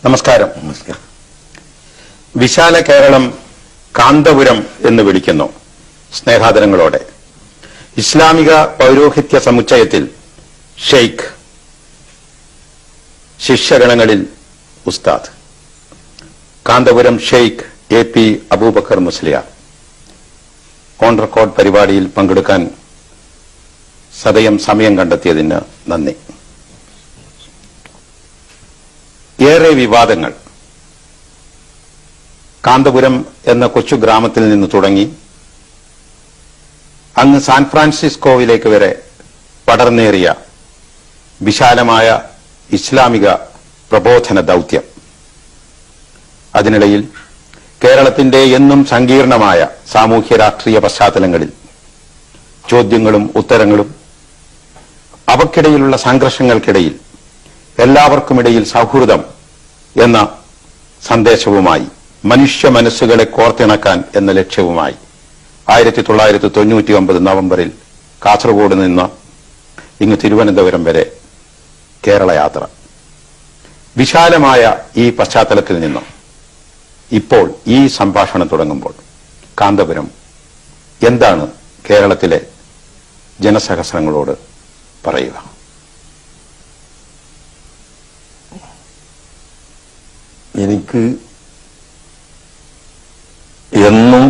നമസ്കാരം. വിശാല കേരളം കാന്തപുരം എന്ന് വിളിക്കുന്നു സ്നേഹാദരങ്ങളോടെ. ഇസ്ലാമിക പൗരോഹിത്യ സമുച്ചയത്തിൽ ഷെയ്ഖ്, ശിഷ്യഗണങ്ങളിൽ ഉസ്താദ്. കാന്തപുരം ഷെയ്ഖ് AP Abubakar Musliyar on record പരിപാടിയിൽ പങ്കെടുക്കാൻ സദയം സമയം കണ്ടെത്തിയതിന് നന്ദി. ഏറെ വിവാദങ്ങൾ കാന്തപുരം എന്ന കൊച്ചു ഗ്രാമത്തിൽ നിന്ന് തുടങ്ങി അങ്ങ് സാൻ ഫ്രാൻസിസ്കോവിലേക്ക് വരെ പടർന്നേറിയ വിശാലമായ ഇസ്ലാമിക പ്രബോധന ദൌത്യം. അതിനിടയിൽ കേരളത്തിന്റെ എന്നും സങ്കീർണമായ സാമൂഹ്യ രാഷ്ട്രീയ പശ്ചാത്തലങ്ങളിൽ ചോദ്യങ്ങളും ഉത്തരങ്ങളും, അവക്കിടയിലുള്ള സംഘർഷങ്ങൾക്കിടയിൽ എല്ലാവർക്കുമിടയിൽ സൗഹൃദം എന്ന സന്ദേശവുമായി, മനുഷ്യ മനസ്സുകളെ കോർത്തിണക്കാൻ എന്ന ലക്ഷ്യവുമായി 1999 നവംബറിൽ കാസർഗോഡ് നിന്ന് ഇങ്ങ് തിരുവനന്തപുരം വരെ കേരള യാത്ര. വിശാലമായ ഈ പശ്ചാത്തലത്തിൽ നിന്നും ഇപ്പോൾ ഈ സംഭാഷണം തുടങ്ങുമ്പോൾ കാന്തപുരം എന്താണ് കേരളത്തിലെ ജനസഹസ്രങ്ങളോട് പറയുക? എനിക്ക് എന്നും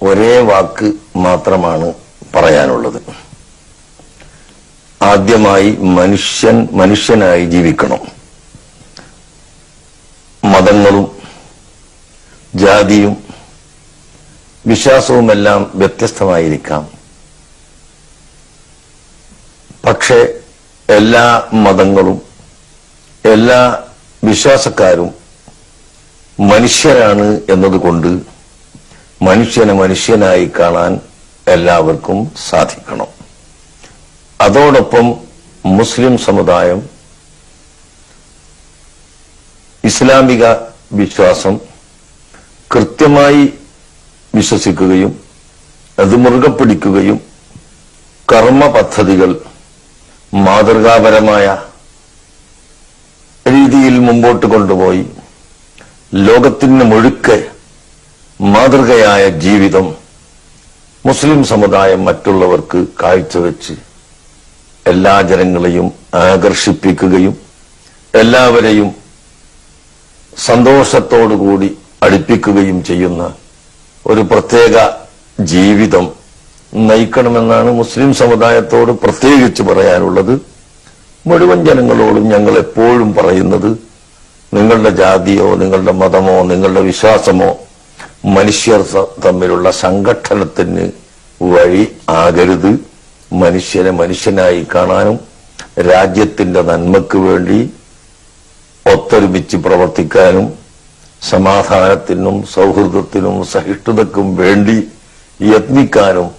ഒരേ വാക്ക് മാത്രമാണ് പറയാനുള്ളത്. ആദ്യമായി മനുഷ്യനായി ജീവിക്കണം. മതങ്ങളും ജാതിയും വിശ്വാസവുമെല്ലാം വ്യത്യസ്തമായിരിക്കാം. പക്ഷെ എല്ലാ മതങ്ങളും എല്ലാ വിശ്വാസക്കാരും മനുഷ്യരാണ് എന്നതുകൊണ്ട് മനുഷ്യനെ മനുഷ്യനായി കാണാൻ എല്ലാവർക്കും സാധിക്കണം. അതോടൊപ്പം മുസ്ലിം സമുദായം ഇസ്ലാമിക വിശ്വാസം കൃത്യമായി വിശ്വസിക്കുകയും അത് മുറുകെ പിടിക്കുകയും കർമ്മ പദ്ധതികൾ മാതൃകാപരമായ രീതിയിൽ മുമ്പോട്ട് കൊണ്ടുപോയി ലോകത്തിന് മുഴുക്കെ മാതൃകയായ ജീവിതം മുസ്ലിം സമുദായം മറ്റുള്ളവർക്ക് കാഴ്ചവെച്ച് എല്ലാ ജനങ്ങളെയും ആകർഷിപ്പിക്കുകയും എല്ലാവരെയും സന്തോഷത്തോടുകൂടി അടുപ്പിക്കുകയും ചെയ്യുന്ന ഒരു പ്രത്യേക ജീവിതം നയിക്കണമെന്നാണ് മുസ്ലിം സമുദായത്തോട് പ്രത്യേകിച്ച് പറയാനുള്ളത്. മുഴുവൻ ജനങ്ങളോടും ഞങ്ങൾ എപ്പോഴും പറയുന്നത്, നിങ്ങളുടെ ജാതിയോ നിങ്ങളുടെ മതമോ നിങ്ങളുടെ വിശ്വാസമോ മനുഷ്യർ തമ്മിലുള്ള സംഘട്ടനത്തിന് വഴി ആകരുത്. മനുഷ്യനെ മനുഷ്യനായി കാണാനും രാജ്യത്തിന്റെ നന്മയ്ക്ക് വേണ്ടി ഒത്തൊരുമിച്ച് പ്രവർത്തിക്കാനും സമാധാനത്തിനും സൗഹൃദത്തിനും സഹിഷ്ണുതയ്ക്കും വേണ്ടി യത്നിക്കാനും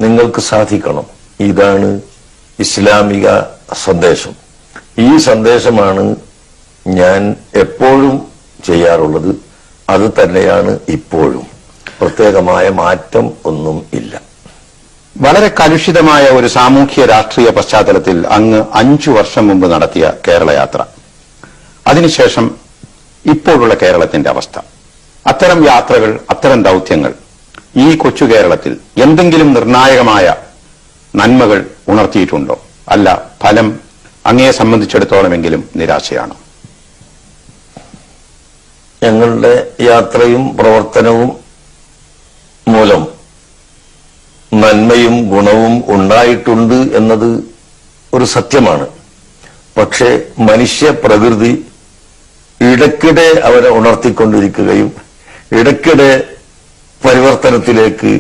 നിങ്ങൾക്ക് സാധിക്കണം. ഇതാണ് ഇസ്ലാമിക സന്ദേശം. ഈ സന്ദേശമാണ് ഞാൻ എപ്പോഴും ചെയ്യാറുള്ളത്. അത് തന്നെയാണ് ഇപ്പോഴും. പ്രത്യേകമായ മാറ്റം ഒന്നും ഇല്ല. വളരെ കലുഷിതമായ ഒരു സാമൂഹ്യ രാഷ്ട്രീയ പശ്ചാത്തലത്തിൽ അങ്ങ് 5 വർഷം മുമ്പ് നടത്തിയ കേരള യാത്ര, അതിനുശേഷം ഇപ്പോഴുള്ള കേരളത്തിന്റെ അവസ്ഥ, അത്തരം യാത്രകൾ, അത്തരം ദൌത്യങ്ങൾ ഈ കൊച്ചു കേരളത്തിൽ എന്തെങ്കിലും നിർണായകമായ നന്മകൾ ഉണർത്തിയിട്ടുണ്ടോ? അല്ല, ഫലം അങ്ങയെ സംബന്ധിച്ചിടത്തോളമെങ്കിലും നിരാശയാണ്? ഞങ്ങളുടെ യാത്രയും പ്രവർത്തനവും മൂലം നന്മയും ഗുണവും ഉണ്ടായിട്ടുണ്ട് എന്നത് ഒരു സത്യമാണ്. പക്ഷേ മനുഷ്യ പ്രകൃതി ഇടയ്ക്കിടെ അവരെ ഉണർത്തിക്കൊണ്ടിരിക്കുകയും ഇടയ്ക്കിടെ പരിവർത്തനത്തിലേക്ക്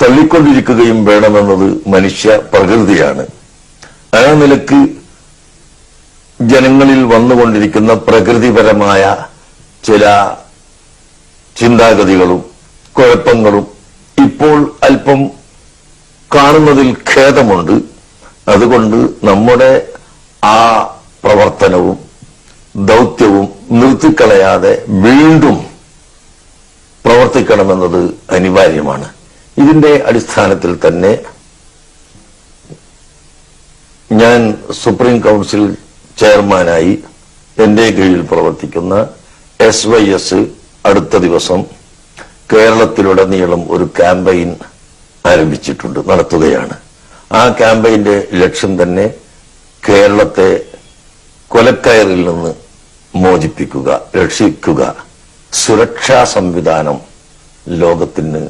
തള്ളിക്കൊണ്ടിരിക്കുകയും വേണമെന്നത് മനുഷ്യ പ്രകൃതിയാണ്. ആ നിലക്ക് ജനങ്ങളിൽ വന്നുകൊണ്ടിരിക്കുന്ന പ്രകൃതിപരമായ ചില ചിന്താഗതികളും കുഴപ്പങ്ങളും ഇപ്പോൾ അല്പം കാണുന്നതിൽ ഖേദമുണ്ട്. അതുകൊണ്ട് നമ്മുടെ ആ പ്രവർത്തനവും ദൌത്യവും നിർത്തിക്കളയാതെ വീണ്ടും പ്രവർത്തിക്കണമെന്നത് അനിവാര്യമാണ്. ഇതിന്റെ അടിസ്ഥാനത്തിൽ തന്നെ ഞാൻ സുപ്രീം കൗൺസിൽ ചെയർമാനായി എന്റെ കീഴിൽ പ്രവർത്തിക്കുന്ന SYS അടുത്ത ദിവസം കേരളത്തിലുടനീളം ഒരു ക്യാമ്പയിൻ ആരംഭിച്ചിട്ടുണ്ട്, നടത്തുകയാണ്. ആ ക്യാമ്പയിന്റെ ലക്ഷ്യം തന്നെ കേരളത്തെ കൊലക്കയറിൽ നിന്ന് മോചിപ്പിക്കുക, രക്ഷിക്കുക, സുരക്ഷാ സംവിധാനം ലോകത്തിന്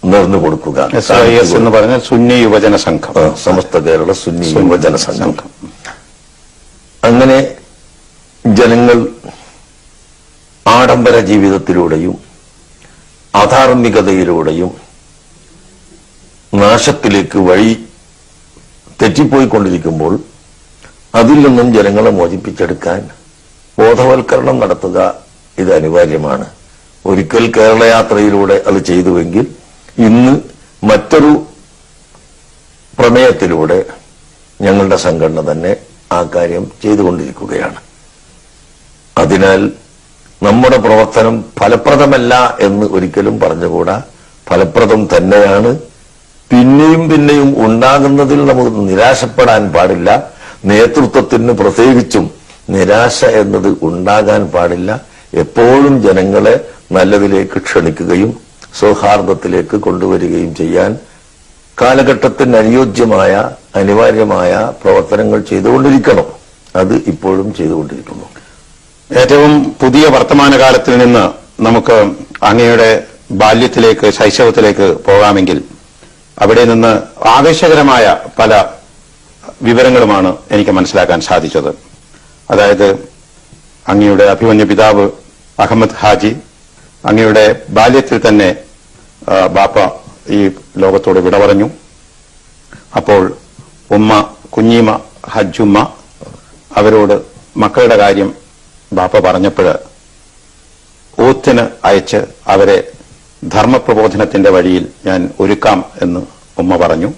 നേർന്നു കൊടുക്കുക. SYS എന്ന് പറഞ്ഞാൽ സുന്നി യുവജന സംഘം, സമസ്ത കേരള സുന്നി യുവജന സംഘം. അങ്ങനെ ജനങ്ങൾ ആഡംബര ജീവിതത്തിലൂടെയും അധാർമികതയിലൂടെയും നാശത്തിലേക്ക് വഴി തെറ്റിപ്പോയിക്കൊണ്ടിരിക്കുമ്പോൾ അതിൽ നിന്നും ജനങ്ങളെ മോചിപ്പിച്ചെടുക്കാൻ ബോധവൽക്കരണം നടത്തുക ഇത് അനിവാര്യമാണ്. ഒരിക്കൽ കേരളയാത്രയിലൂടെ അത് ചെയ്തുവെങ്കിൽ ഇന്ന് മറ്റൊരു പ്രമേയത്തിലൂടെ ഞങ്ങളുടെ സംഘടന തന്നെ ആ കാര്യം ചെയ്തുകൊണ്ടിരിക്കുകയാണ്. അതിനാൽ നമ്മുടെ പ്രവർത്തനം ഫലപ്രദമല്ല എന്ന് ഒരിക്കലും പറഞ്ഞുകൂടാ, ഫലപ്രദം തന്നെയാണ്. പിന്നെയും പിന്നെയും ഉണ്ടാകുന്നതിൽ നമുക്ക് നിരാശപ്പെടാൻ പാടില്ല. നേതൃത്വത്തിന് പ്രത്യേകിച്ചും നിരാശ എന്നത് ഉണ്ടാകാൻ പാടില്ല. എപ്പോഴും ജനങ്ങളെ നല്ലതിലേക്ക് ക്ഷണിക്കുകയും സൗഹാർദ്ദത്തിലേക്ക് കൊണ്ടുവരികയും ചെയ്യാൻ കാലഘട്ടത്തിന് അനുയോജ്യമായ അനിവാര്യമായ പ്രവർത്തനങ്ങൾ ചെയ്തുകൊണ്ടിരിക്കണം. അത് ഇപ്പോഴും ചെയ്തുകൊണ്ടിരിക്കുന്നു. ഏറ്റവും പുതിയ വർത്തമാനകാലത്തിൽ നിന്ന് നമുക്ക് അങ്ങയുടെ ബാല്യത്തിലേക്ക്, ശൈശവത്തിലേക്ക് പോകാമെങ്കിൽ അവിടെ നിന്ന് ആവേശകരമായ പല വിവരങ്ങളുമാണ് എനിക്ക് മനസ്സിലാക്കാൻ സാധിച്ചത്. അതായത് അങ്ങയുടെ അഭിമന്യ പിതാവ് അഹമ്മദ് ഹാജി അങ്ങയുടെ ബാല്യത്തിൽ തന്നെ ബാപ്പ ഈ ലോകത്തോട് വിട പറഞ്ഞു. അപ്പോൾ ഉമ്മ കുഞ്ഞീമ ഹജ്ജുമ്മ അവരോട് മക്കളുടെ കാര്യം ബാപ്പ പറഞ്ഞപ്പോൾ ഓത്തിന് അയച്ച് അവരെ ധർമ്മപ്രബോധനത്തിന്റെ വഴിയിൽ ഞാൻ ഒരുക്കാം എന്ന് ഉമ്മ പറഞ്ഞു.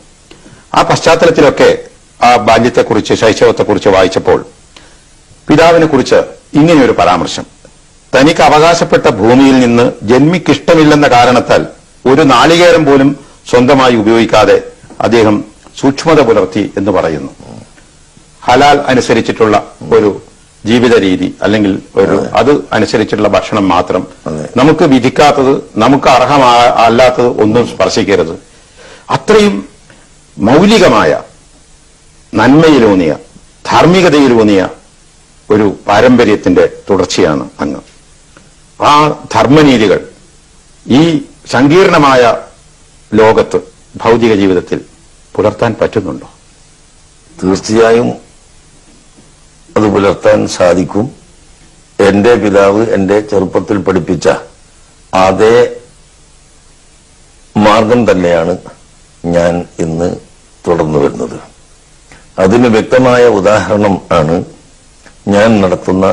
ആ പശ്ചാത്തലത്തിലൊക്കെ ആ ബാല്യത്തെക്കുറിച്ച്, ശൈശവത്തെക്കുറിച്ച് വായിച്ചപ്പോൾ പിതാവിനെ കുറിച്ച് ഇങ്ങനെയൊരു പരാമർശം: തനിക്ക് അവകാശപ്പെട്ട ഭൂമിയിൽ നിന്ന് ജന്മിക്കിഷ്ടമില്ലെന്ന കാരണത്താൽ ഒരു നാളികേരം പോലും സ്വന്തമായി ഉപയോഗിക്കാതെ അദ്ദേഹം സൂക്ഷ്മത പുലർത്തി എന്ന് പറയുന്നു. ഹലാൽ അനുസരിച്ചിട്ടുള്ള ഒരു ജീവിത രീതി, അല്ലെങ്കിൽ അത് അനുസരിച്ചിട്ടുള്ള ഭക്ഷണം മാത്രം, നമുക്ക് വിധിക്കാത്തത്, നമുക്ക് അർഹമല്ലാത്തത് ഒന്നും സ്പർശിക്കരുത്. അത്രയും മൗലികമായ നന്മയിലൂന്നിയ, ധാർമ്മികതയിലൂന്നിയ ഒരു പാരമ്പര്യത്തിന്റെ തുടർച്ചയാണ് അങ്ങ്. ആ ധർമ്മനീതികൾ ഈ സങ്കീർണമായ ലോകത്ത്, ഭൗതിക ജീവിതത്തിൽ പുലർത്താൻ പറ്റുന്നുണ്ടോ? തീർച്ചയായും അത് പുലർത്താൻ സാധിക്കും. എന്റെ പിതാവ് എന്റെ ചെറുപ്പത്തിൽ പഠിപ്പിച്ച അതേ മാർഗം തന്നെയാണ് ഞാൻ ഇന്ന് തുടർന്നു വരുന്നത്. അതിന് വ്യക്തമായ ഉദാഹരണം ആണ് ഞാൻ നടത്തുന്ന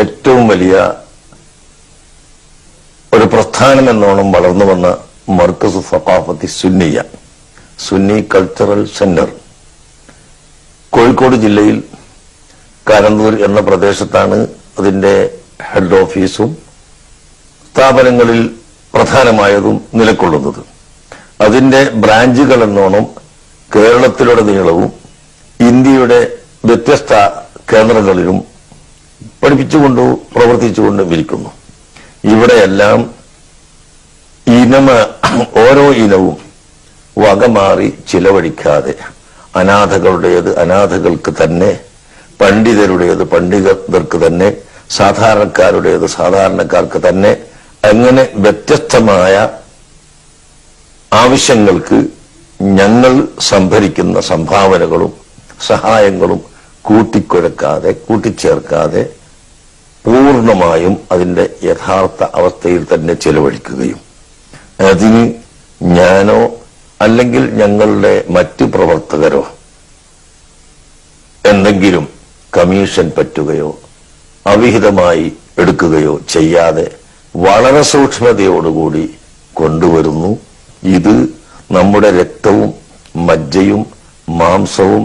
ഏറ്റവും വലിയ ഒരു പ്രസ്ഥാനം എന്നോണം വളർന്നു വന്ന മർക്കസ് സഖാഫത്തി സുന്നിയ, സുന്നി കൾച്ചറൽ സെന്റർ. കോഴിക്കോട് ജില്ലയിൽ കാരന്തൂർ എന്ന പ്രദേശത്താണ് അതിന്റെ ഹെഡ് ഓഫീസും സ്ഥാപനങ്ങളിൽ പ്രധാനമായതും നിലകൊള്ളുന്നത്. അതിന്റെ ബ്രാഞ്ചുകൾ എന്നോണം കേരളത്തിലുടനീളവും ഇന്ത്യയുടെ വ്യത്യസ്ത കേന്ദ്രങ്ങളിലും പഠിപ്പിച്ചുകൊണ്ടും പ്രവർത്തിച്ചുകൊണ്ടും ഇരിക്കുന്നു. ഇവിടെയെല്ലാം ഓരോ ഇനവും വകമാറി ചിലവഴിക്കാതെ അനാഥകളുടേത് അനാഥകൾക്ക് തന്നെ, പണ്ഡിതരുടേത് പണ്ഡിതർക്ക് തന്നെ, സാധാരണക്കാരുടേത് സാധാരണക്കാർക്ക് തന്നെ, അങ്ങനെ വ്യത്യസ്തമായ ആവശ്യങ്ങൾക്ക് ഞങ്ങൾ സംഭരിക്കുന്ന സംഭാവനകളും സഹായങ്ങളും കൂട്ടിക്കുഴക്കാതെ, കൂട്ടിച്ചേർക്കാതെ പൂർണ്ണമായും അതിന്റെ യഥാർത്ഥ അവസ്ഥയിൽ തന്നെ ചെലവഴിക്കുകയും അതിന് ഞാനോ അല്ലെങ്കിൽ ഞങ്ങളുടെ മറ്റു പ്രവർത്തകരോ എന്തെങ്കിലും കമ്മീഷൻ പറ്റുകയോ അവിഹിതമായി എടുക്കുകയോ ചെയ്യാതെ വളരെ സൂക്ഷ്മതയോടുകൂടി കൊണ്ടുവരുന്നു. ഇത് നമ്മുടെ രക്തവും മജ്ജയും മാംസവും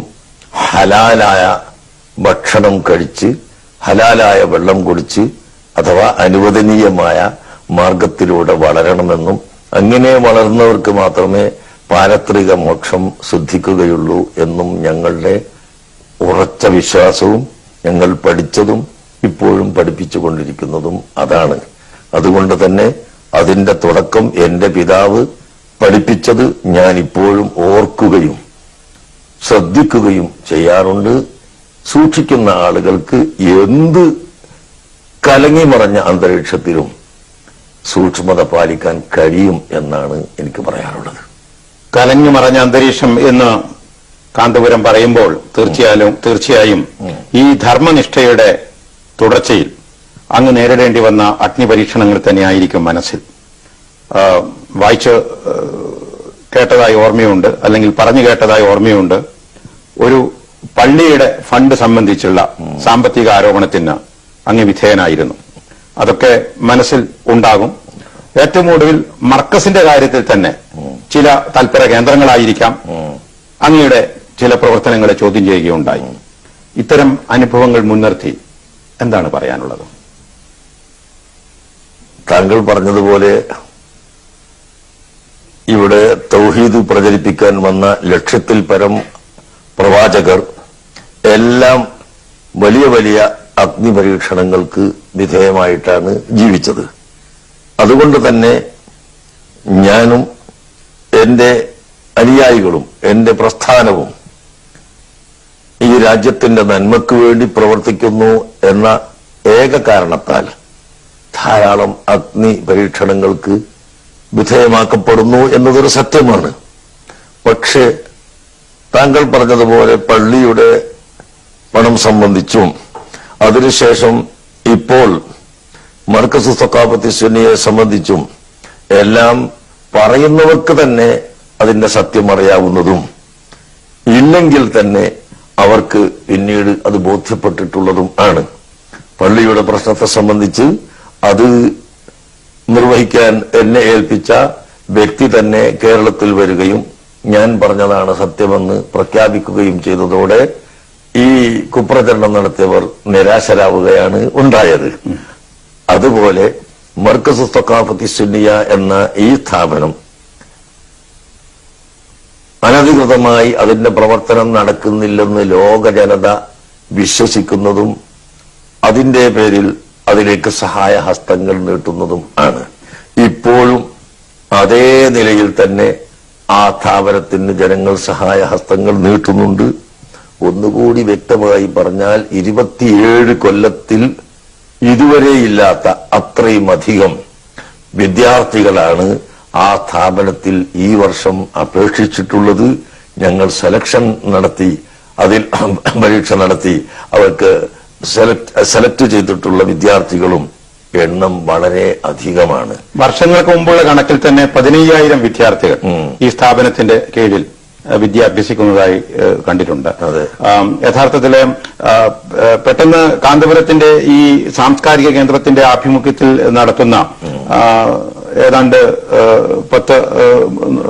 ഹലാലായ ഭക്ഷണം കഴിച്ച് ഹലാലായ വെള്ളം കുടിച്ച് അഥവാ അനുവദനീയമായ മാർഗത്തിലൂടെ വളരണമെന്നും അങ്ങനെ വളർന്നവർക്ക് മാത്രമേ പാരത്രിക മോക്ഷം സിദ്ധിക്കുകയുള്ളൂ എന്നും ഞങ്ങളുടെ ഉറച്ച വിശ്വാസവും ഞങ്ങൾ പഠിച്ചതും ഇപ്പോഴും പഠിപ്പിച്ചുകൊണ്ടിരിക്കുന്നതും അതാണ്. അതുകൊണ്ട് തന്നെ അതിന്റെ തുടക്കം എന്റെ പിതാവ് പഠിപ്പിച്ചത് ഞാൻ ഇപ്പോഴും ഓർക്കുകയും ശ്രദ്ധിക്കുകയും ചെയ്യാറുണ്ട്. സൂക്ഷിക്കുന്ന ആളുകൾക്ക് എന്ത് കലങ്ങിമറഞ്ഞ അന്തരീക്ഷത്തിലും സൂക്ഷ്മത പാലിക്കാൻ കഴിയും എന്നാണ് എനിക്ക് പറയാനുള്ളത്. കലങ്ങി മറഞ്ഞ അന്തരീക്ഷം എന്ന് കാന്തപുരം പറയുമ്പോൾ തീർച്ചയായും ഈ ധർമ്മനിഷ്ഠയുടെ തുടർച്ചയിൽ അങ്ങ് നേരിടേണ്ടി വന്ന അഗ്നിപരീക്ഷണങ്ങൾ തന്നെയായിരിക്കും മനസ്സിൽ. വായിച്ച് കേട്ടതായി ഓർമ്മയുണ്ട്, അല്ലെങ്കിൽ പറഞ്ഞു കേട്ടതായി ഓർമ്മയുണ്ട്. ഒരു പള്ളിയുടെ ഫണ്ട് സംബന്ധിച്ചുള്ള സാമ്പത്തിക ആരോപണത്തിന് അങ്ങ് വിധേയനായിരുന്നു. അതൊക്കെ മനസ്സിൽ ഉണ്ടാകും. ഏറ്റവും ഒടുവിൽ മർക്കസിന്റെ കാര്യത്തിൽ തന്നെ ചില തൽപര കേന്ദ്രങ്ങളായിരിക്കാം അങ്ങയുടെ ചില പ്രവർത്തനങ്ങളെ ചോദ്യം ചെയ്യുകയുണ്ടായി. ഇത്തരം അനുഭവങ്ങൾ മുൻനിർത്തി എന്താണ് പറയാനുള്ളത്? താങ്കൾ പറഞ്ഞതുപോലെ ഇവിടെ തൗഹീദ് പ്രചരിപ്പിക്കാൻ വന്ന ലക്ഷത്തിൽ പരം പ്രവാചകർ എല്ലാം വലിയ വലിയ അഗ്നിപരീക്ഷണങ്ങൾക്ക് വിധേയമായിട്ടാണ് ജീവിച്ചത്. അതുകൊണ്ട് തന്നെ ഞാനും എന്റെ അനുയായികളും എന്റെ പ്രസ്ഥാനവും ഈ രാജ്യത്തിന്റെ നന്മയ്ക്ക് വേണ്ടി പ്രവർത്തിക്കുന്നു എന്ന ഏക കാരണത്താൽ ധാരാളം അഗ്നി പരീക്ഷണങ്ങൾക്ക് വിധേയമാക്കപ്പെടുന്നു എന്നതൊരു സത്യമാണ്. പക്ഷേ താങ്കൾ പറഞ്ഞതുപോലെ പള്ളിയുടെ പണം സംബന്ധിച്ചും അതിനുശേഷം ഇപ്പോൾ മർക്കസ് സഖാഫത്തി സുന്നിയെ സംബന്ധിച്ചും എല്ലാം പറയുന്നവർക്ക് തന്നെ അതിന്റെ സത്യം അറിയാവുന്നതും ഇല്ലെങ്കിൽ തന്നെ അവർക്ക് പിന്നീട് അത് ബോധ്യപ്പെട്ടിട്ടുള്ളതും ആണ്. പള്ളിയുടെ പ്രശ്നത്തെ സംബന്ധിച്ച് അത് നിർവഹിക്കാൻ എന്നെ ഏൽപ്പിച്ച വ്യക്തി തന്നെ കേരളത്തിൽ വരികയും ഞാൻ പറഞ്ഞതാണ് സത്യമെന്ന് പ്രഖ്യാപിക്കുകയും ചെയ്തതോടെ ഈ കുപ്രചരണം നടത്തിയവർ നിരാശരാവുകയാണ് ഉണ്ടായത്. അതുപോലെ മർക്കസ് സഖാഫത്തി സുന്നിയ എന്ന ഈ സ്ഥാപനം അനധികൃതമായി അതിന്റെ പ്രവർത്തനം നടക്കുന്നില്ലെന്ന് ലോക ജനത വിശ്വസിക്കുന്നതും അതിന്റെ പേരിൽ അതിലേക്ക് സഹായ ഹസ്തങ്ങൾ നീട്ടുന്നതും ആണ്. ഇപ്പോഴും അതേ നിലയിൽ തന്നെ ആ സ്ഥാപനത്തിന് ജനങ്ങൾ സഹായ ഹസ്തങ്ങൾ നീട്ടുന്നുണ്ട്. ഒന്നുകൂടി വ്യക്തമായി പറഞ്ഞാൽ 27 കൊല്ലത്തിൽ ഇതുവരെയില്ലാത്ത അത്രയും അധികം വിദ്യാർത്ഥികളാണ് ആ സ്ഥാപനത്തിൽ ഈ വർഷം അപേക്ഷിച്ചിട്ടുള്ളത്. ഞങ്ങൾ സെലക്ഷൻ നടത്തി, അതിൽ പരീക്ഷ നടത്തി അവർക്ക് സെലക്ട് ചെയ്തിട്ടുള്ള വിദ്യാർത്ഥികളും എണ്ണം വളരെ അധികമാണ്. വർഷങ്ങൾക്ക് മുമ്പുള്ള കണക്കിൽ തന്നെ 15,000 വിദ്യാർത്ഥികൾ ഈ സ്ഥാപനത്തിന്റെ കീഴിൽ വിദ്യ അഭ്യസിക്കുന്നതായി കണ്ടിട്ടുണ്ട്. യഥാർത്ഥത്തില് പെട്ടെന്ന് കാന്തപുരത്തിന്റെ ഈ സാംസ്കാരിക കേന്ദ്രത്തിന്റെ ആഭിമുഖ്യത്തിൽ നടത്തുന്ന ഏതാണ്ട്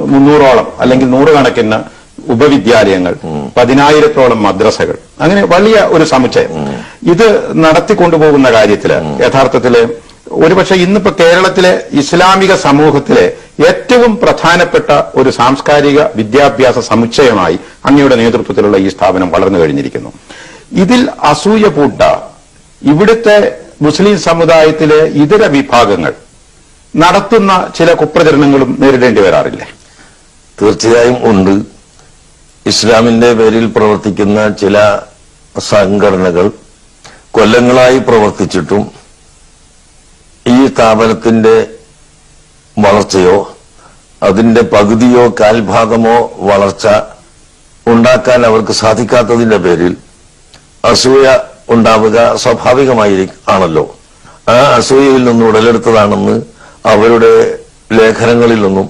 300ഓളം അല്ലെങ്കിൽ 100 കണക്കിന് ഉപവിദ്യാലയങ്ങൾ, 10,000-ഓളം മദ്രസകൾ, അങ്ങനെ വലിയ ഒരു സമുച്ചയം ഇത് നടത്തിക്കൊണ്ടുപോകുന്ന കാര്യത്തില് യഥാർത്ഥത്തില് ഒരുപക്ഷെ ഇന്നിപ്പോ കേരളത്തിലെ ഇസ്ലാമിക സമൂഹത്തിലെ ഏറ്റവും പ്രധാനപ്പെട്ട ഒരു സാംസ്കാരിക വിദ്യാഭ്യാസ സമുച്ചയമായി അങ്ങയുടെ നേതൃത്വത്തിലുള്ള ഈ സ്ഥാപനം വളർന്നു കഴിഞ്ഞിരിക്കുന്നു. ഇതിൽ അസൂയ പൂട്ട ഇവിടുത്തെ മുസ്ലിം സമുദായത്തിലെ ഇതര വിഭാഗങ്ങൾ നടത്തുന്ന ചില കുപ്രചരണങ്ങളും നേരിടേണ്ടി വരാറില്ലേ? തീർച്ചയായും ഉണ്ട്. ഇസ്ലാമിന്റെ പേരിൽ പ്രവർത്തിക്കുന്ന ചില സംഘടനകൾ കൊല്ലങ്ങളായി പ്രവർത്തിച്ചിട്ടും ഈ സ്ഥാപനത്തിന്റെ വളർച്ചയോ അതിന്റെ പകുതിയോ കാൽഭാഗമോ വളർച്ച ഉണ്ടാക്കാൻ അവർക്ക് സാധിക്കാത്തതിന്റെ പേരിൽ അസൂയ ഉണ്ടാവുക സ്വാഭാവികമാണല്ലോ. ആ അസൂയയിൽ നിന്ന് ഉടലെടുത്തതാണെന്ന് അവരുടെ ലേഖനങ്ങളിൽ നിന്നും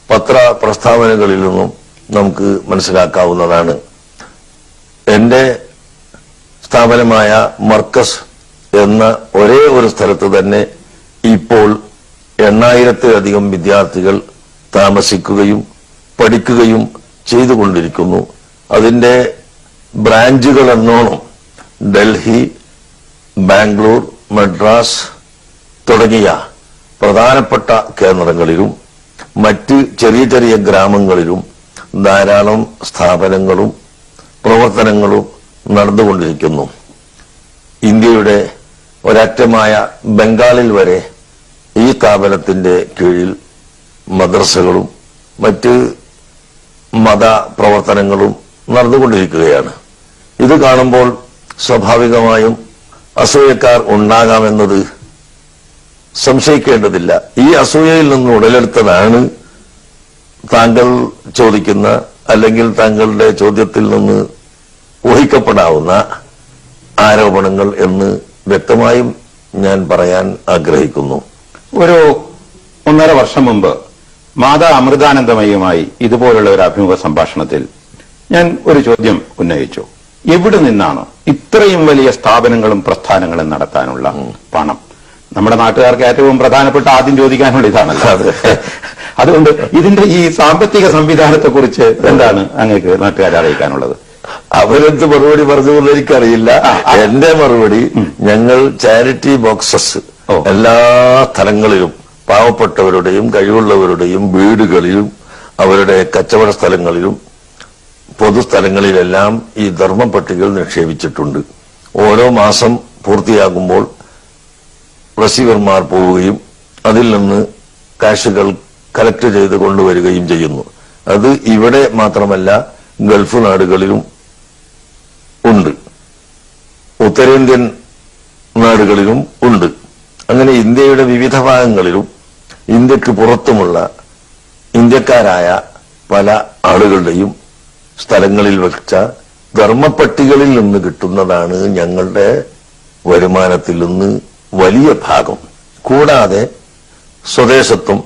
പത്ര പ്രസ്താവനകളിൽ നിന്നും നമുക്ക് മനസ്സിലാക്കാവുന്നതാണ്. എന്റെ സ്ഥാപനമായ മർക്കസ് എന്ന ഒരേ ഒരു സ്ഥലത്ത് തന്നെ ഇപ്പോൾ 8,000-ലധികം വിദ്യാർത്ഥികൾ താമസിക്കുകയും പഠിക്കുകയും ചെയ്തുകൊണ്ടിരിക്കുന്നു. അതിന്റെ ബ്രാഞ്ചുകൾ എന്നോണം ഡൽഹി, ബാംഗ്ലൂർ, മദ്രാസ് തുടങ്ങിയ പ്രധാനപ്പെട്ട കേന്ദ്രങ്ങളിലും മറ്റ് ചെറിയ ചെറിയ ഗ്രാമങ്ങളിലും ധാരാളം സ്ഥാപനങ്ങളും പ്രവർത്തനങ്ങളും നടന്നുകൊണ്ടിരിക്കുന്നു. ഇന്ത്യയുടെ ഒരറ്റമായ ബംഗാളിൽ വരെ ഈ സ്ഥാപനത്തിന്റെ കീഴിൽ മദ്രസകളും മറ്റ് മത പ്രവർത്തനങ്ങളും നടന്നുകൊണ്ടിരിക്കുകയാണ്. ഇത് കാണുമ്പോൾ സ്വാഭാവികമായും അസൂയക്കാർ ഉണ്ടാകാമെന്നത് സംശയിക്കേണ്ടതില്ല. ഈ അസൂയയിൽ നിന്ന് ഉടലെടുത്തതാണ് താങ്കൾ ചോദിക്കുന്ന അല്ലെങ്കിൽ താങ്കളുടെ ചോദ്യത്തിൽ നിന്ന് ഊഹിക്കപ്പെടാവുന്ന ആരോപണങ്ങൾ എന്ന് വ്യക്തമായും ഞാൻ പറയാൻ ആഗ്രഹിക്കുന്നു. ഒരു 1.5 വർഷം മുമ്പ് മാതാ അമൃതാനന്ദമയുമായി ഇതുപോലുള്ള ഒരു അഭിമുഖ സംഭാഷണത്തിൽ ഞാൻ ഒരു ചോദ്യം ഉന്നയിച്ചു. എവിടെ നിന്നാണ് ഇത്രയും വലിയ സ്ഥാപനങ്ങളും പ്രസ്ഥാനങ്ങളും നടത്താനുള്ള പണം? നമ്മുടെ നാട്ടുകാർക്ക് ഏറ്റവും പ്രധാനപ്പെട്ട ആദ്യം ചോദിക്കാനുള്ള ഇതാണല്ലോ. അതുകൊണ്ട് ഇതിന്റെ ഈ സാമ്പത്തിക സംവിധാനത്തെ കുറിച്ച് എന്താണ് അങ്ങേക്ക് നാട്ടുകാരെ അറിയിക്കാനുള്ളത്? അവരെന്ത് മറുപടി പറഞ്ഞുകൊണ്ട് എനിക്കറിയില്ല. എന്റെ മറുപടി, ഞങ്ങൾ ചാരിറ്റി ബോക്സസ് എല്ലാ സ്ഥലങ്ങളിലും പാവപ്പെട്ടവരുടെയും കഴിവുള്ളവരുടെയും വീടുകളിലും അവരുടെ കച്ചവട സ്ഥലങ്ങളിലും പൊതുസ്ഥലങ്ങളിലെല്ലാം ഈ ധർമ്മ പട്ടികകൾ നിക്ഷേപിച്ചിട്ടുണ്ട്. ഓരോ മാസം പൂർത്തിയാകുമ്പോൾ റിസീവർമാർ പോവുകയും അതിൽ നിന്ന് കാശുകൾ കളക്ട് ചെയ്ത് കൊണ്ടുവരികയും ചെയ്യുന്നു. അത് ഇവിടെ മാത്രമല്ല, ഗൾഫ് നാടുകളിലും ഉണ്ട്, ഉത്തരേന്ത്യൻ നാടുകളിലും ഉണ്ട്. അങ്ങനെ ഇന്ത്യയുടെ വിവിധ ഭാഗങ്ങളിലും ഇന്ത്യക്ക് പുറത്തുമുള്ള ഇന്ത്യക്കാരായ പല ആളുകളുടെയും സ്ഥലങ്ങളിൽ വെച്ച ധർമ്മപ്പട്ടികളിൽ നിന്ന് കിട്ടുന്നതാണ് ഞങ്ങളുടെ വരുമാനത്തിൽ നിന്ന് വലിയ ഭാഗം. കൂടാതെ സ്വദേശത്തും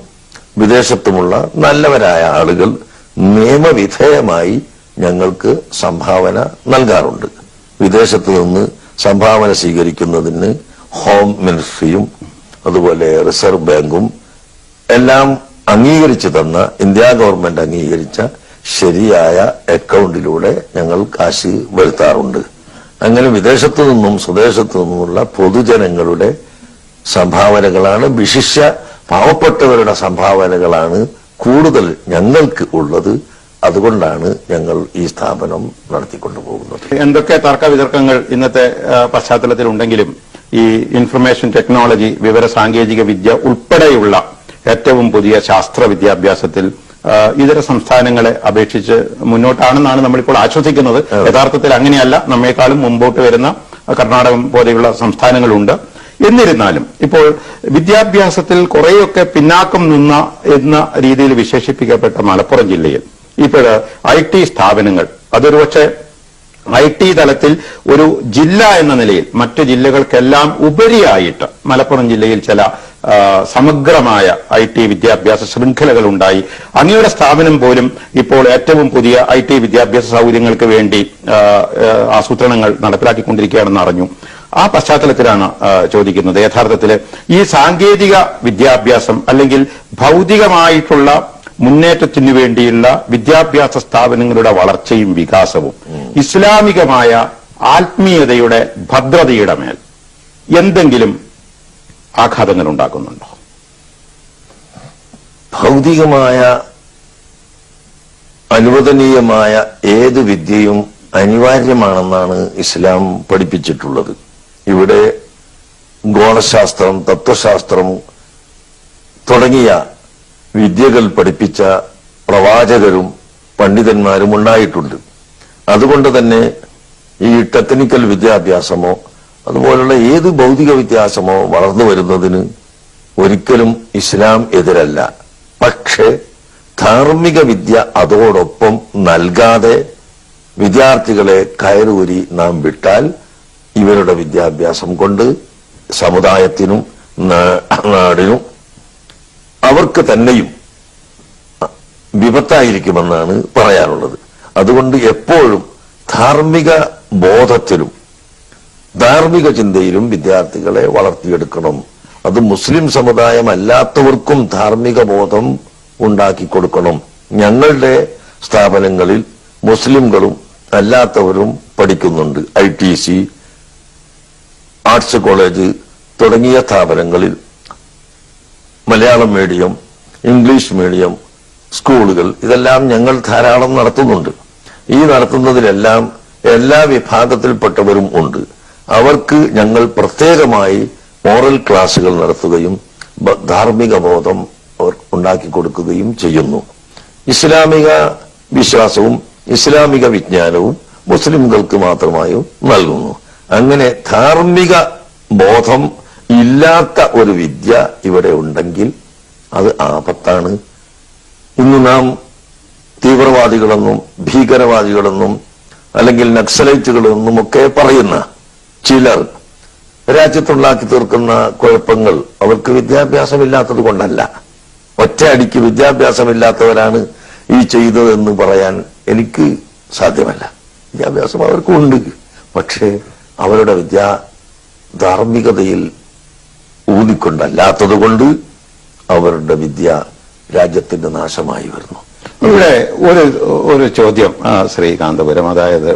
വിദേശത്തുമുള്ള നല്ലവരായ ആളുകൾ നിയമവിധേയമായി ഞങ്ങൾക്ക് സംഭാവന നൽകാറുണ്ട്. വിദേശത്ത് നിന്ന് സംഭാവന സ്വീകരിക്കുന്നതിന് ഹോം മിനിസ്ട്രിയും അതുപോലെ റിസർവ് ബാങ്കും എല്ലാം അംഗീകരിച്ചു തന്ന, ഇന്ത്യ ഗവൺമെന്റ് അംഗീകരിച്ച ശരിയായ അക്കൗണ്ടിലൂടെ ഞങ്ങൾ കാശ് വരുത്താറുണ്ട്. അങ്ങനെ വിദേശത്തു നിന്നും സ്വദേശത്തു നിന്നുമുള്ള പൊതുജനങ്ങളുടെ സംഭാവനകളാണ്, വിശിഷ്യ പാവപ്പെട്ടവരുടെ സംഭാവനകളാണ് കൂടുതൽ ഞങ്ങൾക്ക് ഉള്ളത്. അതുകൊണ്ടാണ് ഞങ്ങൾ ഈ സ്ഥാപനം നടത്തിക്കൊണ്ടുപോകുന്നത്. എന്തൊക്കെ തർക്ക വിതർക്കങ്ങൾ ഇന്നത്തെ പശ്ചാത്തലത്തിൽ ഉണ്ടെങ്കിലും ഈ ഇൻഫർമേഷൻ ടെക്നോളജി, വിവര സാങ്കേതിക വിദ്യ ഉൾപ്പെടെയുള്ള ഏറ്റവും പുതിയ ശാസ്ത്ര വിദ്യാഭ്യാസത്തിൽ ഇതര സംസ്ഥാനങ്ങളെ അപേക്ഷിച്ച് മുന്നോട്ടാണെന്നാണ് നമ്മളിപ്പോൾ ആശ്വസിക്കുന്നത്. യഥാർത്ഥത്തിൽ അങ്ങനെയല്ല, നമ്മേക്കാളും മുമ്പോട്ട് വരുന്ന കർണാടകം പോലെയുള്ള സംസ്ഥാനങ്ങളുണ്ട്. എന്നിരുന്നാലും ഇപ്പോൾ വിദ്യാഭ്യാസത്തിൽ കുറെയൊക്കെ പിന്നാക്കം നിന്ന എന്ന രീതിയിൽ വിശേഷിപ്പിക്കപ്പെട്ട മലപ്പുറം ജില്ലയിൽ ഇപ്പോൾ IT സ്ഥാപനങ്ങൾ, അതൊരു പക്ഷേ IT തലത്തിൽ ഒരു ജില്ല എന്ന നിലയിൽ മറ്റു ജില്ലകൾക്കെല്ലാം ഉപരിയായിട്ട് മലപ്പുറം ജില്ലയിൽ ചില സമഗ്രമായ IT വിദ്യാഭ്യാസ ശൃംഖലകൾ ഉണ്ടായി. അങ്ങയുടെ സ്ഥാപനം പോലും ഇപ്പോൾ ഏറ്റവും പുതിയ IT വിദ്യാഭ്യാസ സൗകര്യങ്ങൾക്ക് വേണ്ടി ആസൂത്രണങ്ങൾ നടപ്പിലാക്കിക്കൊണ്ടിരിക്കുകയാണെന്ന് അറിഞ്ഞു. ആ പശ്ചാത്തലത്തിലാണ് ചോദിക്കുന്നത്, യഥാർത്ഥത്തിൽ ഈ സാങ്കേതിക വിദ്യാഭ്യാസം അല്ലെങ്കിൽ ഭൗതികമായിട്ടുള്ള മുന്നേറ്റത്തിനു വേണ്ടിയുള്ള വിദ്യാഭ്യാസ സ്ഥാപനങ്ങളുടെ വളർച്ചയും വികാസവും ഇസ്ലാമികമായ ആത്മീയതയുടെ ഭദ്രതയുടെ മേൽ എന്തെങ്കിലും ആഘാതങ്ങൾ ഉണ്ടാക്കുന്നുണ്ടോ? ഭൗതികമായ അനുവദനീയമായ ഏത് വിദ്യയും അനിവാര്യമാണെന്നാണ് ഇസ്ലാം പഠിപ്പിച്ചിട്ടുള്ളത്. ഇവിടെ ഗോളശാസ്ത്രം, തത്വശാസ്ത്രം തുടങ്ങിയ വിദ്യകൾ പഠിപ്പിച്ച പ്രവാചകരും പണ്ഡിതന്മാരും ഉണ്ടായിട്ടുണ്ട്. അതുകൊണ്ട് തന്നെ ഈ ടെക്നിക്കൽ വിദ്യാഭ്യാസമോ അതുപോലുള്ള ഏത് ഭൗതിക വിദ്യാഭ്യാസമോ വളർന്നു വരുന്നതിന് ഒരിക്കലും ഇസ്ലാം എതിരല്ല. പക്ഷേ ധാർമ്മിക വിദ്യ അതോടൊപ്പം നൽകാതെ വിദ്യാർത്ഥികളെ കയറൂരി നാം വിട്ടാൽ ഇവരുടെ വിദ്യാഭ്യാസം കൊണ്ട് സമുദായത്തിനും നാടിനും അവർക്ക് തന്നെയും വിപത്തായിരിക്കുമെന്നാണ് പറയാനുള്ളത്. അതുകൊണ്ട് എപ്പോഴും ധാർമ്മിക ബോധത്തിലും ധാർമ്മിക ചിന്തയിലും വിദ്യാർത്ഥികളെ വളർത്തിയെടുക്കണം. അത് മുസ്ലിം സമുദായമല്ലാത്തവർക്കും ധാർമ്മിക ബോധം ഉണ്ടാക്കി കൊടുക്കണം. ഞങ്ങളുടെ സ്ഥാപനങ്ങളിൽ മുസ്ലിംകളും അല്ലാത്തവരും പഠിക്കുന്നുണ്ട്. ITC, ആർട്സ് കോളേജ് തുടങ്ങിയ സ്ഥാപനങ്ങളിൽ മലയാളം മീഡിയം, ഇംഗ്ലീഷ് മീഡിയം സ്കൂളുകൾ ഇതെല്ലാം ഞങ്ങൾ ധാരാളം നടത്തുന്നുണ്ട്. ഈ നടത്തുന്നതിലെല്ലാം എല്ലാ വിഭാഗത്തിൽപ്പെട്ടവരും ഉണ്ട്. അവർക്ക് ഞങ്ങൾ പ്രത്യേകമായി മോറൽ ക്ലാസുകൾ നടത്തുകയും ധാർമ്മിക ബോധം അവർ ഉണ്ടാക്കി കൊടുക്കുകയും ചെയ്യുന്നു. ഇസ്ലാമിക വിശ്വാസവും ഇസ്ലാമിക വിജ്ഞാനവും മുസ്ലിംകൾക്ക് മാത്രമായും നൽകുന്നു. അങ്ങനെ ധാർമ്മിക ബോധം ഇല്ലാത്ത ഒരു വിദ്യ ഇവിടെ ഉണ്ടെങ്കിൽ അത് ആപത്താണ്. ഇന്ന് നാം തീവ്രവാദികളെന്നും ഭീകരവാദികളെന്നും അല്ലെങ്കിൽ നക്സലൈറ്റുകളെന്നും ഒക്കെ പറയുന്ന ചിലർ രാജ്യത്തുണ്ടാക്കി തീർക്കുന്ന കുഴപ്പങ്ങൾ അവർക്ക് വിദ്യാഭ്യാസമില്ലാത്തത് കൊണ്ടല്ല. ഒറ്റയടിക്ക് വിദ്യാഭ്യാസമില്ലാത്തവരാണ് ഈ ചെയ്തതെന്ന് പറയാൻ എനിക്ക് സാധ്യമല്ല. വിദ്യാഭ്യാസം അവർക്കുണ്ട്. പക്ഷേ അവരുടെ ധാർമ്മികതയിൽ ഊന്നിക്കൊണ്ടല്ലാത്തത് കൊണ്ട് അവരുടെ വിദ്യ രാജ്യത്തിന്റെ നാശമായി വരുന്നു. ഇവിടെ ഒരു ചോദ്യം ശ്രീ കാന്തപുരം, അതായത്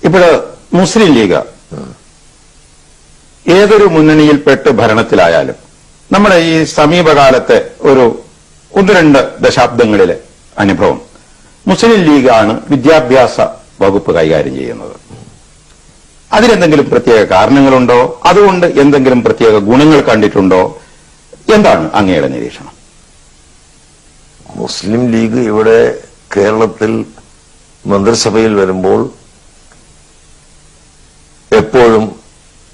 ഇവിടെ മുസ്ലിം ലീഗ് ഏതൊരു മുന്നണിയിൽപ്പെട്ട് ഭരണത്തിലായാലും നമ്മുടെ ഈ സമീപകാലത്തെ ഒരു 1-2 ദശാബ്ദങ്ങളിലെ അനുഭവം, മുസ്ലിം ലീഗാണ് വിദ്യാഭ്യാസ വകുപ്പ് കൈകാര്യം ചെയ്യുന്നത്. അതിനെന്തെങ്കിലും പ്രത്യേക കാരണങ്ങളുണ്ടോ? അതുകൊണ്ട് എന്തെങ്കിലും പ്രത്യേക ഗുണങ്ങൾ കണ്ടിട്ടുണ്ടോ? എന്താണ് അങ്ങയുടെ നിരീക്ഷണം? മുസ്ലിം ലീഗ് ഇവിടെ കേരളത്തിൽ മന്ത്രിസഭയിൽ വരുമ്പോൾ എപ്പോഴും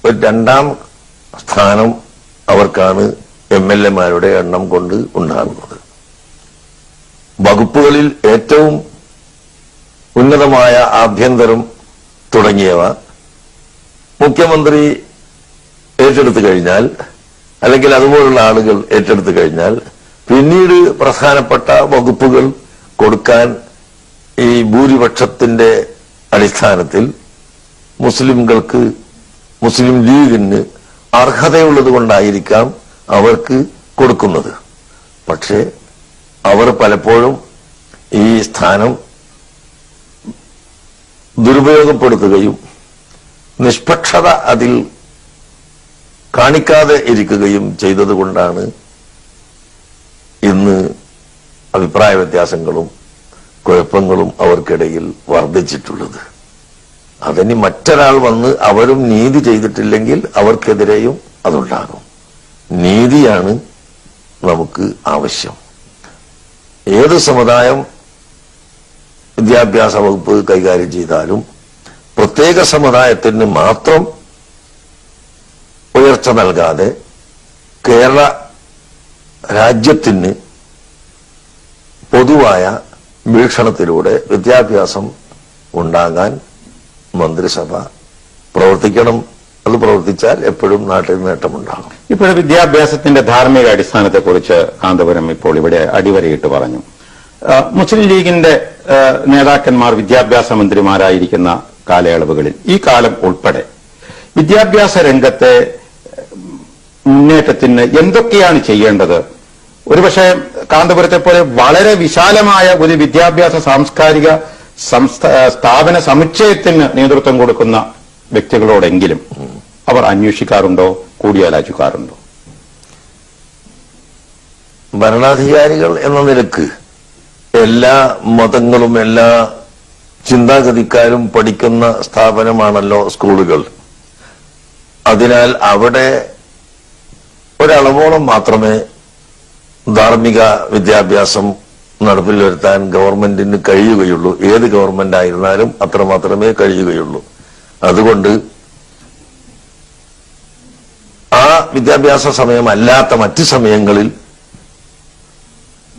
ഒരു 2ാം സ്ഥാനം അവർക്കാണ് MLA-മാരുടെ എണ്ണം കൊണ്ട് ഉണ്ടാകുന്നത്. വകുപ്പുകളിൽ ഏറ്റവും ഉന്നതമായ ആഭ്യന്തരം തുടങ്ങിയവ മുഖ്യമന്ത്രി ഏറ്റെടുത്തു കഴിഞ്ഞാൽ, അല്ലെങ്കിൽ അതുപോലുള്ള ആളുകൾ ഏറ്റെടുത്തു കഴിഞ്ഞാൽ, പിന്നീട് പ്രധാനപ്പെട്ട വകുപ്പുകൾ കൊടുക്കാൻ ഈ ഭൂരിപക്ഷത്തിന്റെ അടിസ്ഥാനത്തിൽ മുസ്ലിംകൾക്ക്, മുസ്ലിം ലീഗിന് അർഹതയുള്ളത് കൊണ്ടായിരിക്കാം അവർക്ക് കൊടുക്കുന്നത്. പക്ഷേ അവർ പലപ്പോഴും ഈ സ്ഥാനം ദുരുപയോഗപ്പെടുത്തുകയും നിഷ്പക്ഷത അതിൽ കാണിക്കാതെ ഇരിക്കുകയും ചെയ്തതുകൊണ്ടാണ് ഇന്ന് അഭിപ്രായ വ്യത്യാസങ്ങളും കുഴപ്പങ്ങളും അവർക്കിടയിൽ വർദ്ധിച്ചിട്ടുള്ളത്. അതിന് മറ്റൊരാൾ വന്ന് അവരും നീതി ചെയ്തിട്ടില്ലെങ്കിൽ അവർക്കെതിരെയും അതുണ്ടാകും. നീതിയാണ് നമുക്ക് ആവശ്യം. ഏത് സമുദായം വിദ്യാഭ്യാസ വകുപ്പ് കൈകാര്യം ചെയ്താലും പ്രത്യേക സമുദായത്തിന് മാത്രം ഉയർച്ച നൽകാതെ കേരള രാജ്യത്തിന് പൊതുവായ വീക്ഷണത്തിലൂടെ വിദ്യാഭ്യാസം ഉണ്ടാകാൻ മന്ത്രിസഭ പ്രവർത്തിക്കണം. അത് പ്രവർത്തിച്ചാൽ എപ്പോഴും നാട്ടിൽ നേട്ടമുണ്ടാകും. ഇപ്പോൾ വിദ്യാഭ്യാസത്തിന്റെ ധാർമ്മിക അടിസ്ഥാനത്തെക്കുറിച്ച് കാന്തപുരം ഇപ്പോൾ ഇവിടെ അടിവരയിട്ട് പറഞ്ഞു. മുസ്ലിം ലീഗിന്റെ നേതാക്കന്മാർ വിദ്യാഭ്യാസ മന്ത്രിമാരായിരിക്കുന്ന കാലയളവുകളിൽ, ഈ കാലം ഉൾപ്പെടെ, വിദ്യാഭ്യാസ രംഗത്തെ മുന്നേറ്റത്തിന് എന്തൊക്കെയാണ് ചെയ്യേണ്ടത്? ഒരുപക്ഷെ കാന്തപുരത്തെ പോലെ വളരെ വിശാലമായ ഒരു വിദ്യാഭ്യാസ സാംസ്കാരിക സ്ഥാപന സമുച്ചയത്തിന് നേതൃത്വം കൊടുക്കുന്ന വ്യക്തികളോടെങ്കിലും അവർ അന്വേഷിക്കാറുണ്ടോ, കൂടിയാലോചിക്കാറുണ്ടോ? ഭരണാധികാരികൾ എന്ന നിലക്ക് എല്ലാ മതങ്ങളും എല്ലാ ചിന്താഗതിക്കാരും പഠിക്കുന്ന സ്ഥാപനമാണല്ലോ സ്കൂളുകൾ. അതിനാൽ അവിടെ ഒരളവോളം മാത്രമേ ധാർമ്മിക വിദ്യാഭ്യാസം നടപ്പിൽ വരുത്താൻ ഗവൺമെന്റിന് കഴിയുകയുള്ളൂ. ഏത് ഗവൺമെന്റ് ആയിരുന്നാലും അത്രമാത്രമേ കഴിയുകയുള്ളൂ. അതുകൊണ്ട് ആ വിദ്യാഭ്യാസ സമയമല്ലാത്ത മറ്റു സമയങ്ങളിൽ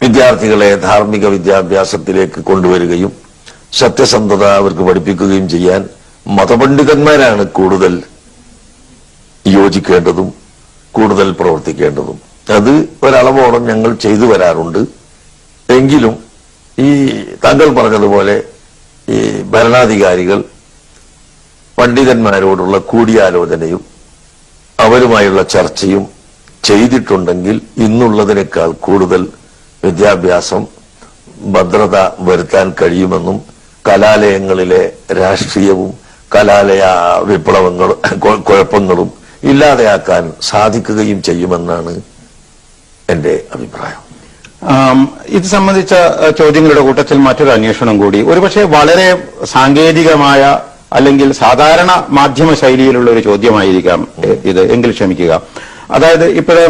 വിദ്യാർത്ഥികളെ ധാർമ്മിക വിദ്യാഭ്യാസത്തിലേക്ക് കൊണ്ടുവരികയും സത്യസന്ധത അവർക്ക് പഠിപ്പിക്കുകയും ചെയ്യാൻ മതപണ്ഡിതന്മാരാണ് കൂടുതൽ യോജിക്കേണ്ടതും കൂടുതൽ പ്രവർത്തിക്കേണ്ടതും. അത് ഒരളവോളം ഞങ്ങൾ ചെയ്തു വരാറുണ്ട്. എങ്കിലും ഈ താങ്കൾ പറഞ്ഞതുപോലെ ഈ ഭരണാധികാരികൾ പണ്ഡിതന്മാരോടുള്ള കൂടിയാലോചനയും അവരുമായുള്ള ചർച്ചയും ചെയ്തിട്ടുണ്ടെങ്കിൽ ഇന്നുള്ളതിനേക്കാൾ കൂടുതൽ വിദ്യാഭ്യാസം ഭദ്രത വരുത്താൻ കഴിയുമെന്നും കലാലയങ്ങളിലെ രാഷ്ട്രീയവും കലാലയ കുഴപ്പങ്ങളും ഇല്ലാതെയാക്കാൻ സാധിക്കുകയും ചെയ്യുമെന്നാണ് എന്റെ അഭിപ്രായം. ഇത് സംബന്ധിച്ച ചോദ്യങ്ങളുടെ കൂട്ടത്തിൽ മറ്റൊരു അന്വേഷണം കൂടി, ഒരുപക്ഷെ വളരെ സാങ്കേതികമായ അല്ലെങ്കിൽ സാധാരണ മാധ്യമ ശൈലിയിലുള്ള ഒരു ചോദ്യമായിരിക്കാം ഇത്, എങ്കിൽ ക്ഷമിക്കുക. അതായത് ഇപ്പോഴേ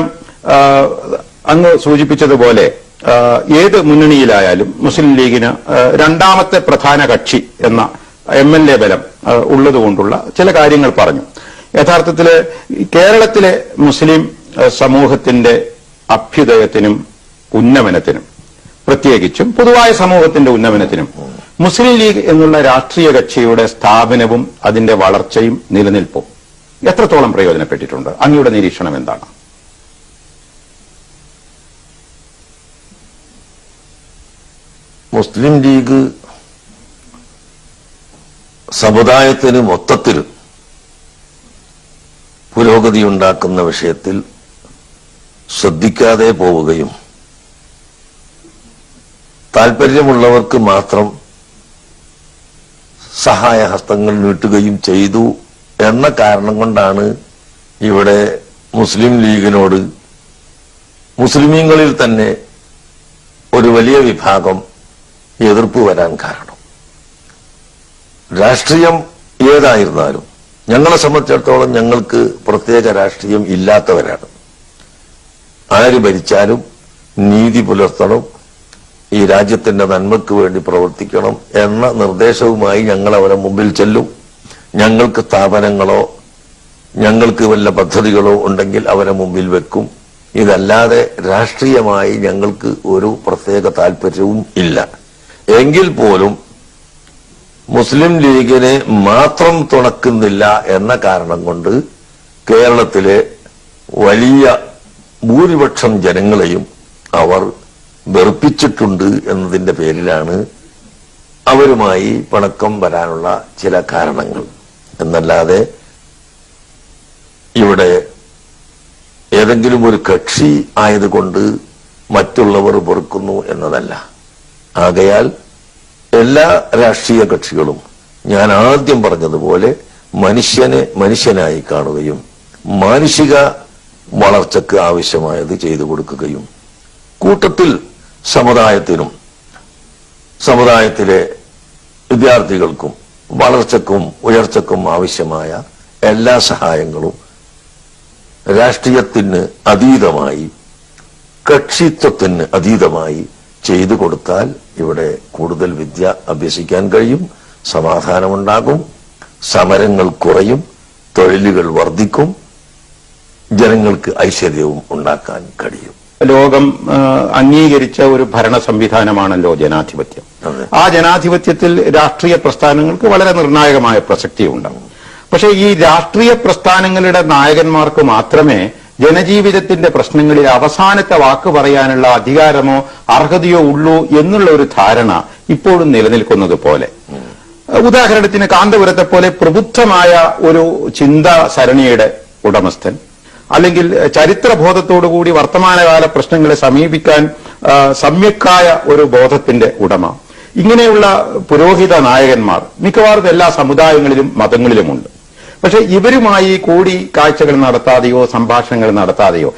അങ്ങ് സൂചിപ്പിച്ചതുപോലെ ഏത് മുന്നണിയിലായാലും മുസ്ലിം ലീഗിന് രണ്ടാമത്തെ പ്രധാന കക്ഷി എന്ന MLA ബലം ഉള്ളതുകൊണ്ടുള്ള ചില കാര്യങ്ങൾ പറഞ്ഞു. യഥാർത്ഥത്തിൽ കേരളത്തിലെ മുസ്ലിം സമൂഹത്തിന്റെ അഭ്യുദയത്തിനും ഉന്നമനത്തിനും, പ്രത്യേകിച്ചും പൊതുവായ സമൂഹത്തിന്റെ ഉന്നമനത്തിനും മുസ്ലിം ലീഗ് എന്നുള്ള രാഷ്ട്രീയ കക്ഷിയുടെ സ്ഥാപനവും അതിന്റെ വളർച്ചയും നിലനിൽപ്പും എത്രത്തോളം പ്രയോജനപ്പെട്ടിട്ടുണ്ട്? അങ്ങയുടെ നിരീക്ഷണം എന്താണ്? മുസ്ലിം ലീഗ് സമുദായത്തിന് മൊത്തത്തിൽ പുരോഗതി ഉണ്ടാക്കുന്ന വിഷയത്തിൽ ശ്രദ്ധിക്കാതെ പോവുകയും താൽപര്യമുള്ളവർക്ക് മാത്രം സഹായഹസ്തങ്ങൾ നീട്ടുകയും ചെയ്തു എന്ന കാരണം കൊണ്ടാണ് ഇവിടെ മുസ്ലിം ലീഗിനോട് മുസ്ലിമീങ്ങളിൽ തന്നെ ഒരു വലിയ വിഭാഗം എതിർപ്പ് വരാൻ കാരണം. രാഷ്ട്രീയം ഏതായിരുന്നാലും ഞങ്ങളെ സംബന്ധിച്ചിടത്തോളം ഞങ്ങൾക്ക് പ്രത്യേക രാഷ്ട്രീയം ഇല്ലാത്തവരാണ്. ആര് ഭരിച്ചാലും നീതി പുലർത്തണം, ഈ രാജ്യത്തിന്റെ നന്മയ്ക്ക് വേണ്ടി പ്രവർത്തിക്കണം എന്ന നിർദ്ദേശവുമായി ഞങ്ങൾ അവരെ മുമ്പിൽ ചെല്ലും. ഞങ്ങൾക്ക് സ്ഥാപനങ്ങളോ ഞങ്ങൾക്ക് വല്ല പദ്ധതികളോ ഉണ്ടെങ്കിൽ അവരെ മുമ്പിൽ വെക്കും. ഇതല്ലാതെ രാഷ്ട്രീയമായി ഞങ്ങൾക്ക് ഒരു പ്രത്യേക താല്പര്യവും ഇല്ല. എങ്കിൽ പോലും മുസ്ലിം ലീഗിനെ മാത്രം തുണക്കുന്നില്ല എന്ന കാരണം കൊണ്ട് കേരളത്തിലെ വലിയ ഭൂരിപക്ഷം ജനങ്ങളെയും അവർ വെറുപ്പിച്ചിട്ടുണ്ട് എന്നതിന്റെ പേരിലാണ് അവരുമായി പിണക്കം വരാനുള്ള ചില കാരണങ്ങൾ. എന്നല്ലാതെ ഇവിടെ ഏതെങ്കിലും ഒരു കക്ഷി ആയതുകൊണ്ട് മറ്റുള്ളവർ വെറുക്കുന്നു എന്നതല്ല. ആകയാൽ എല്ലാ രാഷ്ട്രീയ കക്ഷികളും ഞാൻ ആദ്യം പറഞ്ഞതുപോലെ മനുഷ്യനെ മനുഷ്യനായി കാണുകയും മാനുഷിക വളർച്ചയ്ക്ക് ആവശ്യമായത് ചെയ്തു കൊടുക്കുകയും കൂട്ടത്തിൽ സമുദായത്തിനും സമുദായത്തിലെ വിദ്യാർത്ഥികൾക്കും വളർച്ചയ്ക്കും ഉയർച്ചയ്ക്കും ആവശ്യമായ എല്ലാ സഹായങ്ങളും രാഷ്ട്രീയത്തിന് അതീതമായി കക്ഷിത്വത്തിന് അതീതമായി ചെയ്തു കൊടുത്താൽ ഇവിടെ കൂടുതൽ വിദ്യ അഭ്യസിക്കാൻ കഴിയും, സമാധാനമുണ്ടാകും, സമരങ്ങൾ കുറയും, തൊഴിലുകൾ വർദ്ധിക്കും, ജനങ്ങൾക്ക് ഐശ്വര്യവും ഉണ്ടാക്കാൻ കഴിയും. ലോകം അംഗീകരിച്ച ഒരു ഭരണ സംവിധാനമാണല്ലോ ജനാധിപത്യം. ആ ജനാധിപത്യത്തിൽ രാഷ്ട്രീയ പ്രസ്ഥാനങ്ങൾക്ക് വളരെ നിർണായകമായ പ്രസക്തിയുണ്ട്. പക്ഷേ ഈ രാഷ്ട്രീയ പ്രസ്ഥാനങ്ങളുടെ നായകന്മാർക്ക് മാത്രമേ ജനജീവിതത്തിന്റെ പ്രശ്നങ്ങളിൽ അവസാനത്തെ വാക്ക് പറയാനുള്ള അധികാരമോ അർഹതയോ ഉള്ളൂ എന്നുള്ള ഒരു ധാരണ ഇപ്പോഴും നിലനിൽക്കുന്നത് പോലെ, ഉദാഹരണത്തിന് കാന്തപുരത്തെ പോലെ പ്രബുദ്ധമായ ഒരു ചിന്താ സരണിയുടെ ഉടമസ്ഥൻ, അല്ലെങ്കിൽ ചരിത്രബോധത്തോടുകൂടി വർത്തമാനകാല പ്രശ്നങ്ങളെ സമീപിക്കാൻ സമ്യക്കായ ഒരു ബോധത്തിന്റെ ഉടമ, ഇങ്ങനെയുള്ള പുരോഹിത നായകന്മാർ മിക്കവാറും എല്ലാ സമുദായങ്ങളിലും മതങ്ങളിലുമുണ്ട്. പക്ഷെ ഇവരുമായി കൂടി കാഴ്ചകൾ നടത്താതെയോ സംഭാഷണങ്ങൾ നടത്താതെയോ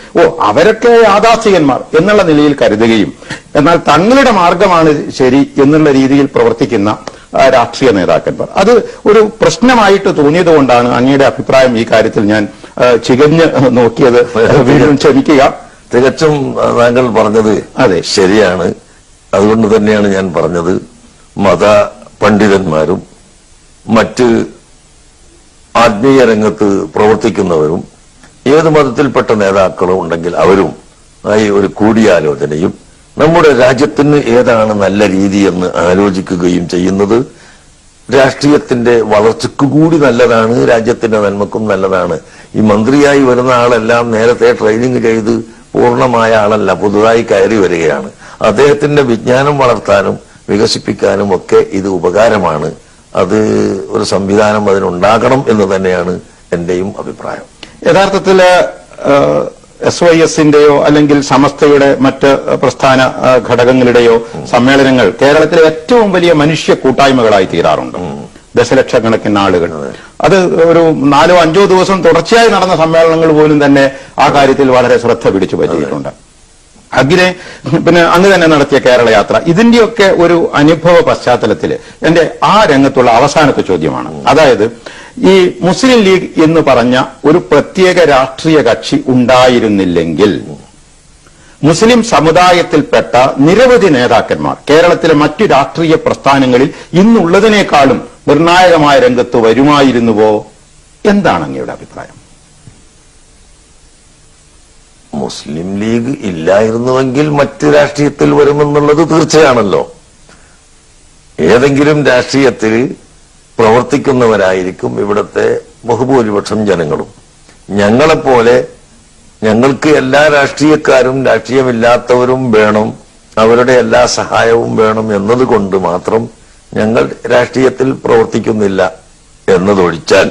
അവരൊക്കെ യാഥാസ്ഥികന്മാർ എന്നുള്ള നിലയിൽ കരുതുകയും എന്നാൽ തങ്ങളുടെ മാർഗമാണ് ശരി എന്നുള്ള രീതിയിൽ പ്രവർത്തിക്കുന്ന രാഷ്ട്രീയ നേതാക്കന്മാർ, അത് ഒരു പ്രശ്നമായിട്ട് തോന്നിയതുകൊണ്ടാണ് അങ്ങയുടെ അഭിപ്രായം ഈ കാര്യത്തിൽ ഞാൻ ചികഞ്ഞ് നോക്കിയത്. വീണ്ടും ക്ഷമിക്കുക. തികച്ചും താങ്കൾ പറഞ്ഞത് അതെ ശരിയാണ്. അതുകൊണ്ട് തന്നെയാണ് ഞാൻ പറഞ്ഞത് മത പണ്ഡിതന്മാരും മറ്റ് ആത്മീയ രംഗത്ത് പ്രവർത്തിക്കുന്നവരും ഏത് മതത്തിൽപ്പെട്ട നേതാക്കളും ഉണ്ടെങ്കിൽ അവരും ആയി ഒരു കൂടിയാലോചനയും നമ്മുടെ രാജ്യത്തിന് ഏതാണ് നല്ല രീതിയെന്ന് ആലോചിക്കുകയും ചെയ്യുന്നത് രാഷ്ട്രീയത്തിന്റെ വളർച്ചയ്ക്കു കൂടി നല്ലതാണ്, രാജ്യത്തിന്റെ നന്മക്കും നല്ലതാണ്. ഈ മന്ത്രിയായി വരുന്ന ആളെല്ലാം നേരത്തെ ട്രെയിനിങ് ചെയ്ത് പൂർണ്ണമായ ആളല്ല, പുതുതായി കയറി വരികയാണ്. അദ്ദേഹത്തിന്റെ വിജ്ഞാനം വളർത്താനും വികസിപ്പിക്കാനും ഒക്കെ ഇത് ഉപകാരമാണ്. അത് ഒരു സംവിധാനം അതിനുണ്ടാകണം എന്ന് തന്നെയാണ് എന്റെയും അഭിപ്രായം. യഥാർത്ഥത്തിൽ SYSന്റെയോ അല്ലെങ്കിൽ സമസ്തയുടെ മറ്റ് പ്രസ്ഥാന ഘടകങ്ങളുടെയോ സമ്മേളനങ്ങൾ കേരളത്തിലെ ഏറ്റവും വലിയ മനുഷ്യ കൂട്ടായ്മകളായി തീരാറുണ്ട്. ദശലക്ഷക്കണക്കിന് ആളുകൾ. അത് ഒരു 4-5 ദിവസം തുടർച്ചയായി നടന്ന സമ്മേളനങ്ങൾ പോലും തന്നെ ആ കാര്യത്തിൽ വളരെ ശ്രദ്ധ പിടിച്ചു പറ്റിയിട്ടുണ്ട്. അഖിലെ പിന്നെ അങ്ങ് തന്നെ നടത്തിയ കേരള യാത്ര, ഇതിന്റെയൊക്കെ ഒരു അനുഭവ പശ്ചാത്തലത്തിൽ എന്റെ ആ രംഗത്തുള്ള അവസാനത്തെ ചോദ്യമാണ്. അതായത് ഈ മുസ്ലിം ലീഗ് എന്ന് പറഞ്ഞ ഒരു പ്രത്യേക രാഷ്ട്രീയ കക്ഷി ഉണ്ടായിരുന്നില്ലെങ്കിൽ മുസ്ലിം സമുദായത്തിൽപ്പെട്ട നിരവധി നേതാക്കന്മാർ കേരളത്തിലെ മറ്റു രാഷ്ട്രീയ പ്രസ്ഥാനങ്ങളിൽ ഇന്നുള്ളതിനേക്കാളും നിർണായകമായ രംഗത്ത് വരുമായിരുന്നുവോ? എന്താണ് അങ്ങയുടെ അഭിപ്രായം? മുസ്ലിം ലീഗ് ഇല്ലായിരുന്നുവെങ്കിൽ മറ്റ് രാഷ്ട്രീയത്തിൽ വരുമെന്നുള്ളത് തീർച്ചയാണല്ലോ. ഏതെങ്കിലും രാഷ്ട്രീയത്തിൽ പ്രവർത്തിക്കുന്നവരായിരിക്കും ഇവിടുത്തെ ബഹുഭൂരിപക്ഷം ജനങ്ങളും. ഞങ്ങളെപ്പോലെ ഞങ്ങൾക്ക് എല്ലാ രാഷ്ട്രീയക്കാരും രാഷ്ട്രീയമില്ലാത്തവരും വേണം, അവരുടെ എല്ലാ സഹായവും വേണം എന്നതുകൊണ്ട് മാത്രം ഞങ്ങൾ രാഷ്ട്രീയത്തിൽ പ്രവർത്തിക്കുന്നില്ല എന്നതൊഴിച്ചാൽ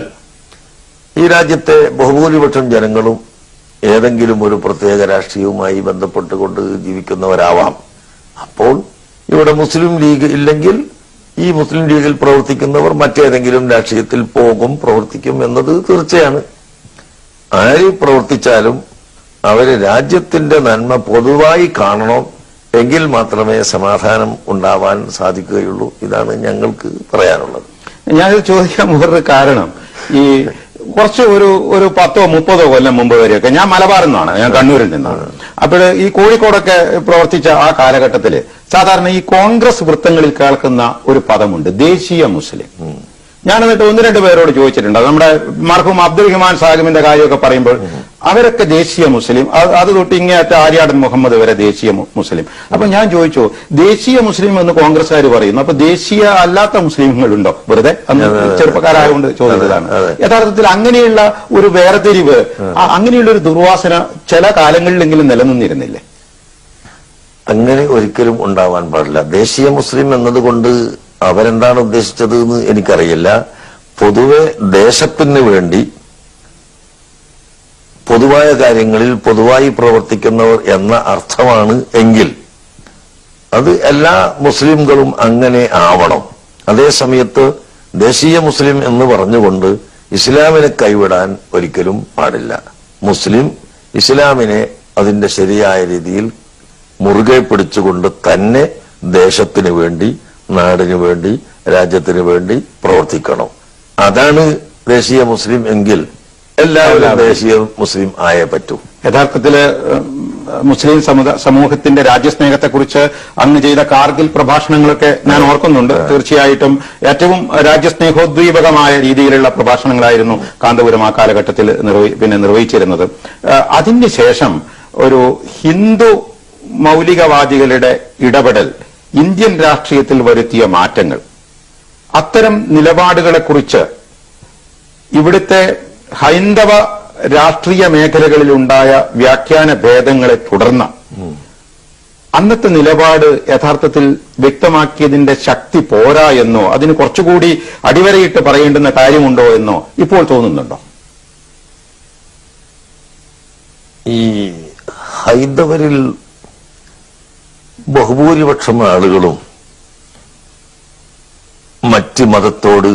ഈ രാജ്യത്തെ ബഹുഭൂരിപക്ഷം ജനങ്ങളും ഏതെങ്കിലും ഒരു പ്രത്യേക രാഷ്ട്രീയവുമായി ബന്ധപ്പെട്ടുകൊണ്ട് ജീവിക്കുന്നവരാവാം. അപ്പോൾ ഇവിടെ മുസ്ലിം ലീഗ് ഇല്ലെങ്കിൽ ഈ മുസ്ലിം ലീഗിൽ പ്രവർത്തിക്കുന്നവർ മറ്റേതെങ്കിലും രാഷ്ട്രീയത്തിൽ പോകും, പ്രവർത്തിക്കും എന്നത് തീർച്ചയാണ്. ആര് പ്രവർത്തിച്ചാലും അവര് രാജ്യത്തിന്റെ നന്മ പൊതുവായി കാണണം, എങ്കിൽ മാത്രമേ സമാധാനം ഉണ്ടാവാൻ സാധിക്കുകയുള്ളൂ. ഇതാണ് ഞങ്ങൾക്ക് പറയാനുള്ളത്. ഞാനിത് ചോദിക്കാൻ വേറൊരു കാരണം, ഈ കുറച്ച് ഒരു 10-30 കൊല്ലം മുമ്പ് വരെയൊക്കെ ഞാൻ മലബാറിൽ നിന്നാണ്, ഞാൻ കണ്ണൂരിൽ നിന്നാണ്. അപ്പോൾ ഈ കോഴിക്കോടൊക്കെ പ്രവർത്തിച്ച ആ കാലഘട്ടത്തില് സാധാരണ ഈ കോൺഗ്രസ് വൃത്തങ്ങളിൽ കേൾക്കുന്ന ഒരു പദമുണ്ട്, ദേശീയ മുസ്ലിം. ഞാൻ എന്നിട്ട് 1-2 പേരോട് ചോദിച്ചിട്ടുണ്ട്, നമ്മുടെ മർഹൂം അബ്ദുൽ റഹ്മാൻ സാഹിബിന്റെ കാര്യമൊക്കെ പറയുമ്പോൾ അവരൊക്കെ ദേശീയ മുസ്ലിം, അത് തൊട്ട് ഇങ്ങേറ്റ ആര്യാടൻ മുഹമ്മദ് വരെ ദേശീയ മുസ്ലിം. അപ്പൊ ഞാൻ ചോദിച്ചു, ദേശീയ മുസ്ലിം എന്ന് കോൺഗ്രസ്സുകാർ പറയുന്നു, അപ്പൊ ദേശീയ അല്ലാത്ത മുസ്ലിങ്ങളുണ്ടോ? വെറുതെ അന്ന് ചെറുപ്പക്കാരായതുകൊണ്ട് ചോദിച്ചതാണ്. യഥാർത്ഥത്തിൽ അങ്ങനെയുള്ള ഒരു വേർതിരിവ്, അങ്ങനെയുള്ള ഒരു ദുർവാസന ചില കാലങ്ങളിലെങ്കിലും നിലനിന്നിരുന്നില്ലേ? അങ്ങനെ ഒരിക്കലും ഉണ്ടാവാൻ പാടില്ല. ദേശീയ മുസ്ലിം എന്നതുകൊണ്ട് അവരെന്താണ് ഉദ്ദേശിച്ചത് എന്ന് എനിക്കറിയില്ല. പൊതുവെ ദേശത്തിന് വേണ്ടി പൊതുവായ കാര്യങ്ങളിൽ പൊതുവായി പ്രവർത്തിക്കുന്നവർ എന്ന അർത്ഥമാണ് എങ്കിൽ അത് എല്ലാ മുസ്ലിംകളും അങ്ങനെ ആവണം. അതേസമയത്ത് ദേശീയ മുസ്ലിം എന്ന് പറഞ്ഞുകൊണ്ട് ഇസ്ലാമിനെ കൈവിടാൻ ഒരിക്കലും പാടില്ല. മുസ്ലിം ഇസ്ലാമിനെ അതിന്റെ ശരിയായ രീതിയിൽ മുറുകെ പിടിച്ചുകൊണ്ട് തന്നെ ദേശത്തിന് വേണ്ടി, നാടിനു വേണ്ടി, രാജ്യത്തിന് വേണ്ടി പ്രവർത്തിക്കണം. അതാണ് ദേശീയ മുസ്ലിം എങ്കിൽ എല്ലാവരും ദേശീയ മുസ്ലിം ആയേ പറ്റൂ. യഥാർത്ഥത്തില് മുസ്ലിം സമൂഹത്തിന്റെ രാജ്യസ്നേഹത്തെക്കുറിച്ച് അങ്ങ് ചെയ്ത കാർഗിൽ പ്രഭാഷണങ്ങളൊക്കെ ഞാൻ ഓർക്കുന്നുണ്ട്. തീർച്ചയായിട്ടും ഏറ്റവും രാജ്യസ്നേഹോദ്ദീപകമായ രീതിയിലുള്ള പ്രഭാഷണങ്ങളായിരുന്നു കാന്തപുരം ആ കാലഘട്ടത്തിൽ നിർവഹിച്ചിരുന്നത്. അതിനുശേഷം ഒരു ഹിന്ദു മൗലികവാദികളുടെ ഇടപെടൽ ഇന്ത്യൻ രാഷ്ട്രീയത്തിൽ വരുത്തിയ മാറ്റങ്ങൾ, അത്തരം നിലപാടുകളെക്കുറിച്ച് ഇവിടുത്തെ ഹൈന്ദവ രാഷ്ട്രീയ മേഖലകളിലുണ്ടായ വ്യാഖ്യാന ഭേദങ്ങളെ തുടർന്ന് അന്നത്തെ നിലപാട് യഥാർത്ഥത്തിൽ വ്യക്തമാക്കിയതിന്റെ ശക്തി പോരാ എന്നോ അതിന് കുറച്ചുകൂടി അടിവരയിട്ട് പറയേണ്ടുന്ന കാര്യമുണ്ടോ എന്നോ ഇപ്പോൾ തോന്നുന്നുണ്ടോ? ഈ ഹൈന്ദവരിൽ ബഹുഭൂരിപക്ഷം ആളുകളും മറ്റ് മതത്തോട്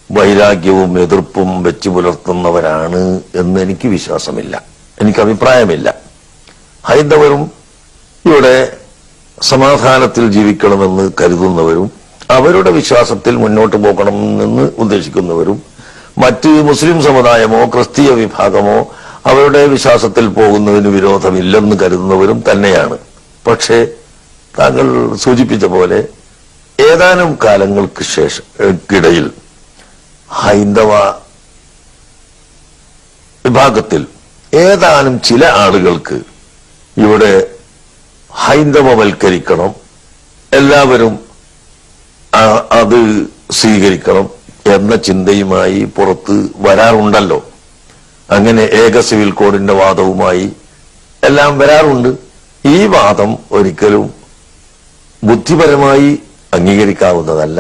വൈരാഗ്യവും എതിർപ്പും വെച്ചു പുലർത്തുന്നവരാണ് എന്ന് എനിക്ക് വിശ്വാസമില്ല, എനിക്ക് അഭിപ്രായമില്ല. ഹൈന്ദവരും ഇവിടെ സമാധാനത്തിൽ ജീവിക്കണമെന്ന് കരുതുന്നവരും അവരുടെ വിശ്വാസത്തിൽ മുന്നോട്ട് പോകണമെന്ന് ഉദ്ദേശിക്കുന്നവരും മറ്റ് മുസ്ലിം സമുദായമോ ക്രിസ്തീയ വിഭാഗമോ അവരുടെ വിശ്വാസത്തിൽ പോകുന്നതിന് വിരോധമില്ലെന്ന് കരുതുന്നവരും തന്നെയാണ്. പക്ഷേ താങ്കൾ സൂചിപ്പിച്ച പോലെ ഏതാനും കാലങ്ങൾക്ക് ശേഷക്കിടയിൽ ഹൈന്ദവ വിഭാഗത്തിൽ ഏതാനും ചില ആളുകൾക്ക് ഇവിടെ ഹൈന്ദവവൽക്കരിക്കണം, എല്ലാവരും അത് സ്വീകരിക്കണം എന്ന ചിന്തയുമായി പുറത്ത് വരാറുണ്ടല്ലോ. അങ്ങനെ ഏക സിവിൽ കോഡിന്റെ വാദവുമായി എല്ലാം വരാറുണ്ട്. ഈ വാദം ഒരിക്കലും ബുദ്ധിപരമായി അംഗീകരിക്കാവുന്നതല്ല.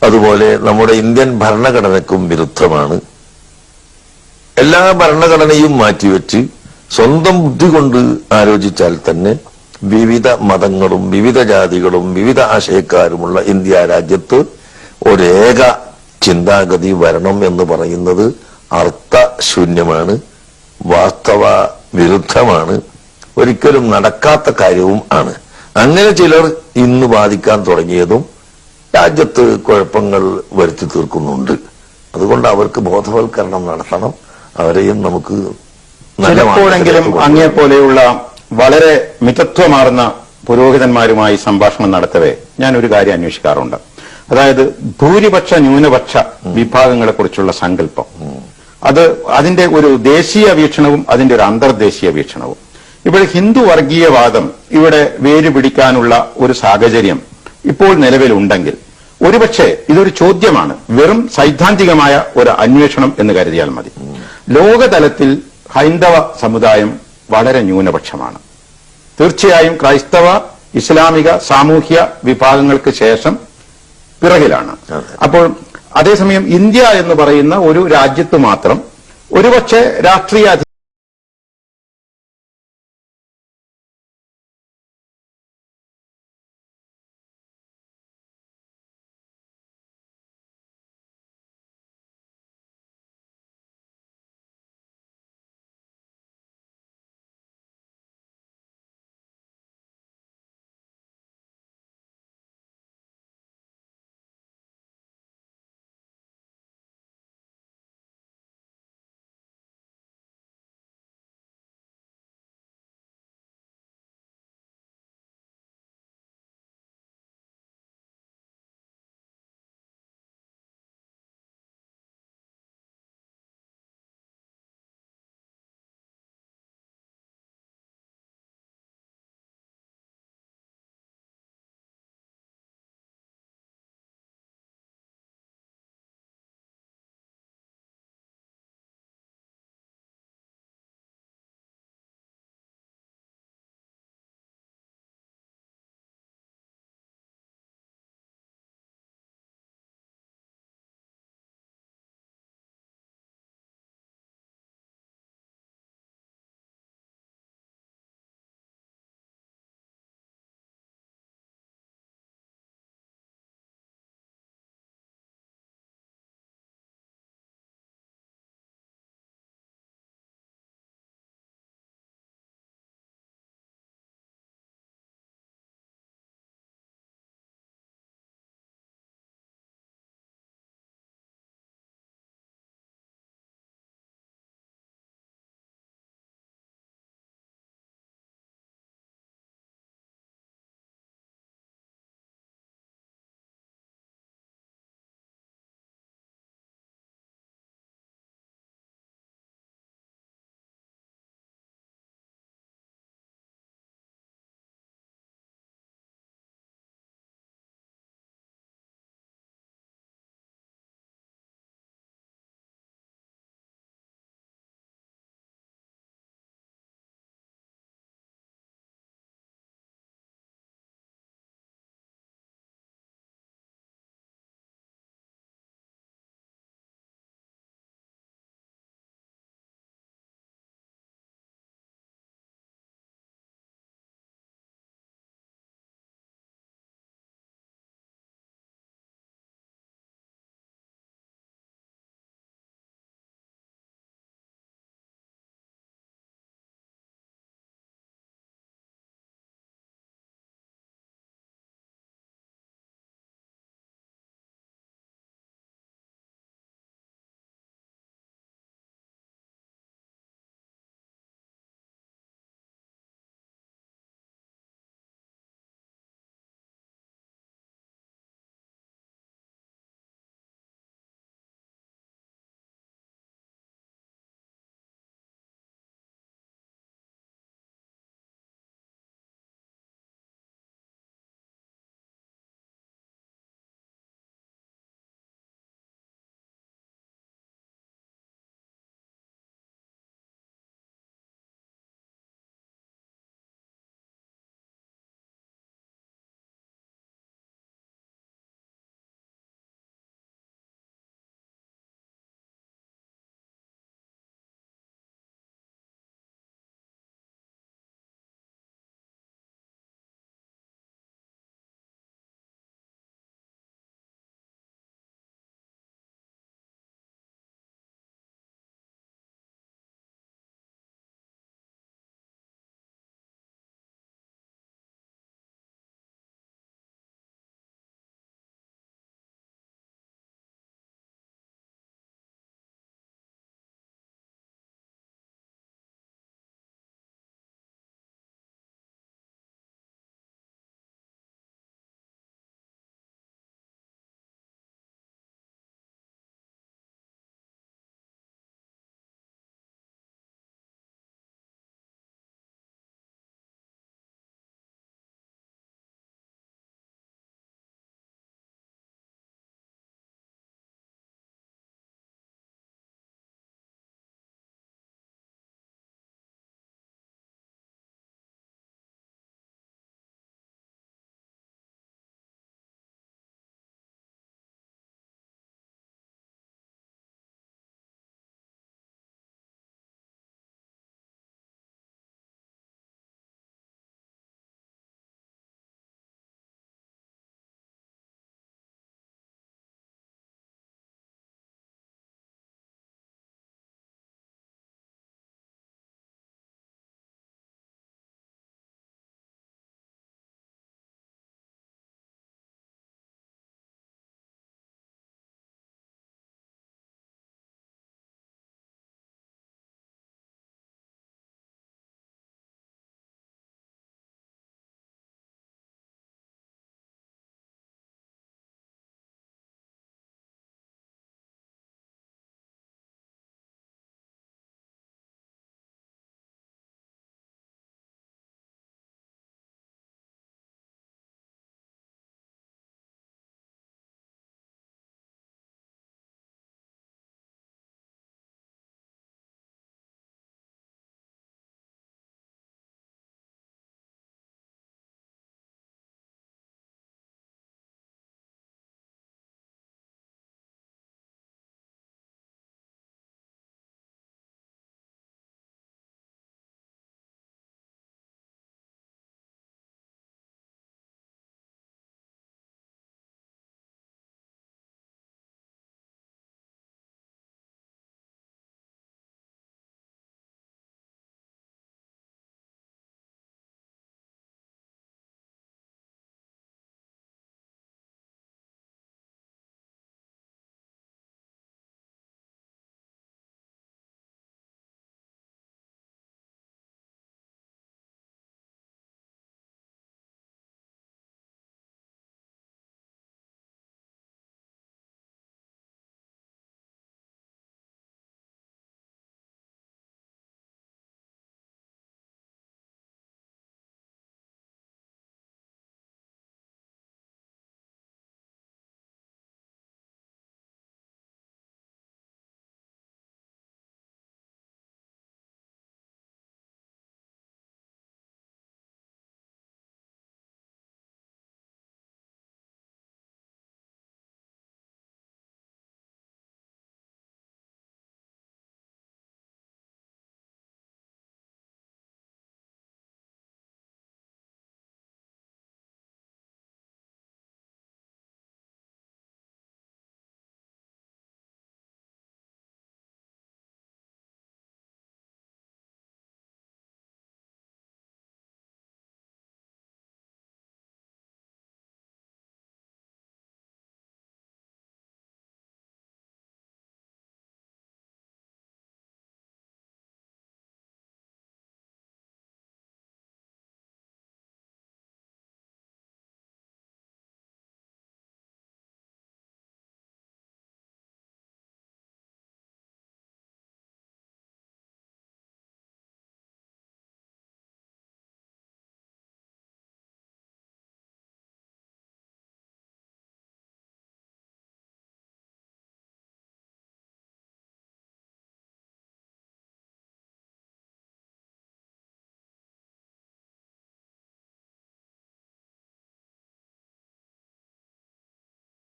അതുപോലെ നമ്മുടെ ഇന്ത്യൻ ഭരണഘടനയ്ക്കും വിരുദ്ധമാണ്. എല്ലാ ഭരണഘടനയും മാറ്റിവെച്ച് സ്വന്തം ബുദ്ധി കൊണ്ട് ആലോചിച്ചാൽ തന്നെ വിവിധ മതങ്ങളും വിവിധ ജാതികളും വിവിധ ആശയക്കാരുമുള്ള ഇന്ത്യ രാജ്യത്ത് ഒരേക ചിന്താഗതി വരണം എന്ന് പറയുന്നത് അർത്ഥശൂന്യമാണ്, വാസ്തവ വിരുദ്ധമാണ്. ഒരിക്കലും നടക്കാത്ത കാര്യവും ആണ്. അങ്ങനെ ചിലർ ഇന്ന് ബാധിക്കാൻ തുടങ്ങിയതും രാജ്യത്ത് കുഴപ്പങ്ങൾ വരുത്തി തീർക്കുന്നുണ്ട്. അതുകൊണ്ട് അവർക്ക് ബോധവൽക്കരണം നടത്തണം. അവരെയും നമുക്ക് ചിലപ്പോഴെങ്കിലും അങ്ങേ പോലെയുള്ള വളരെ മിതത്വമാർന്ന പുരോഹിതന്മാരുമായി സംഭാഷണം നടത്തവേ ഞാൻ ഒരു കാര്യം അന്വേഷിക്കാറുണ്ട്. അതായത് ഭൂരിപക്ഷ ന്യൂനപക്ഷ വിഭാഗങ്ങളെ കുറിച്ചുള്ള സങ്കല്പം, അതിന്റെ ഒരു ദേശീയ വീക്ഷണവും അതിന്റെ ഒരു അന്തർദേശീയ വീക്ഷണവും. ഇവിടെ ഹിന്ദു വർഗീയവാദം ഇവിടെ വേര് പിടിക്കാനുള്ള ഒരു സാഹചര്യം ഇപ്പോൾ നിലവിലുണ്ടെങ്കിൽ ഒരുപക്ഷെ ഇതൊരു ചോദ്യമാണ്, വെറും സൈദ്ധാന്തികമായ ഒരു അന്വേഷണം എന്ന് കരുതിയാൽ മതി. ലോകതലത്തിൽ ഹൈന്ദവ സമുദായം വളരെ ന്യൂനപക്ഷമാണ്. തീർച്ചയായും ക്രൈസ്തവ, ഇസ്ലാമിക, സാമൂഹ്യ വിഭാഗങ്ങൾക്ക് ശേഷം പിറകിലാണ്. അപ്പോൾ അതേസമയം ഇന്ത്യ എന്ന് പറയുന്ന ഒരു രാജ്യത്ത് മാത്രം ഒരുപക്ഷെ രാഷ്ട്രീയ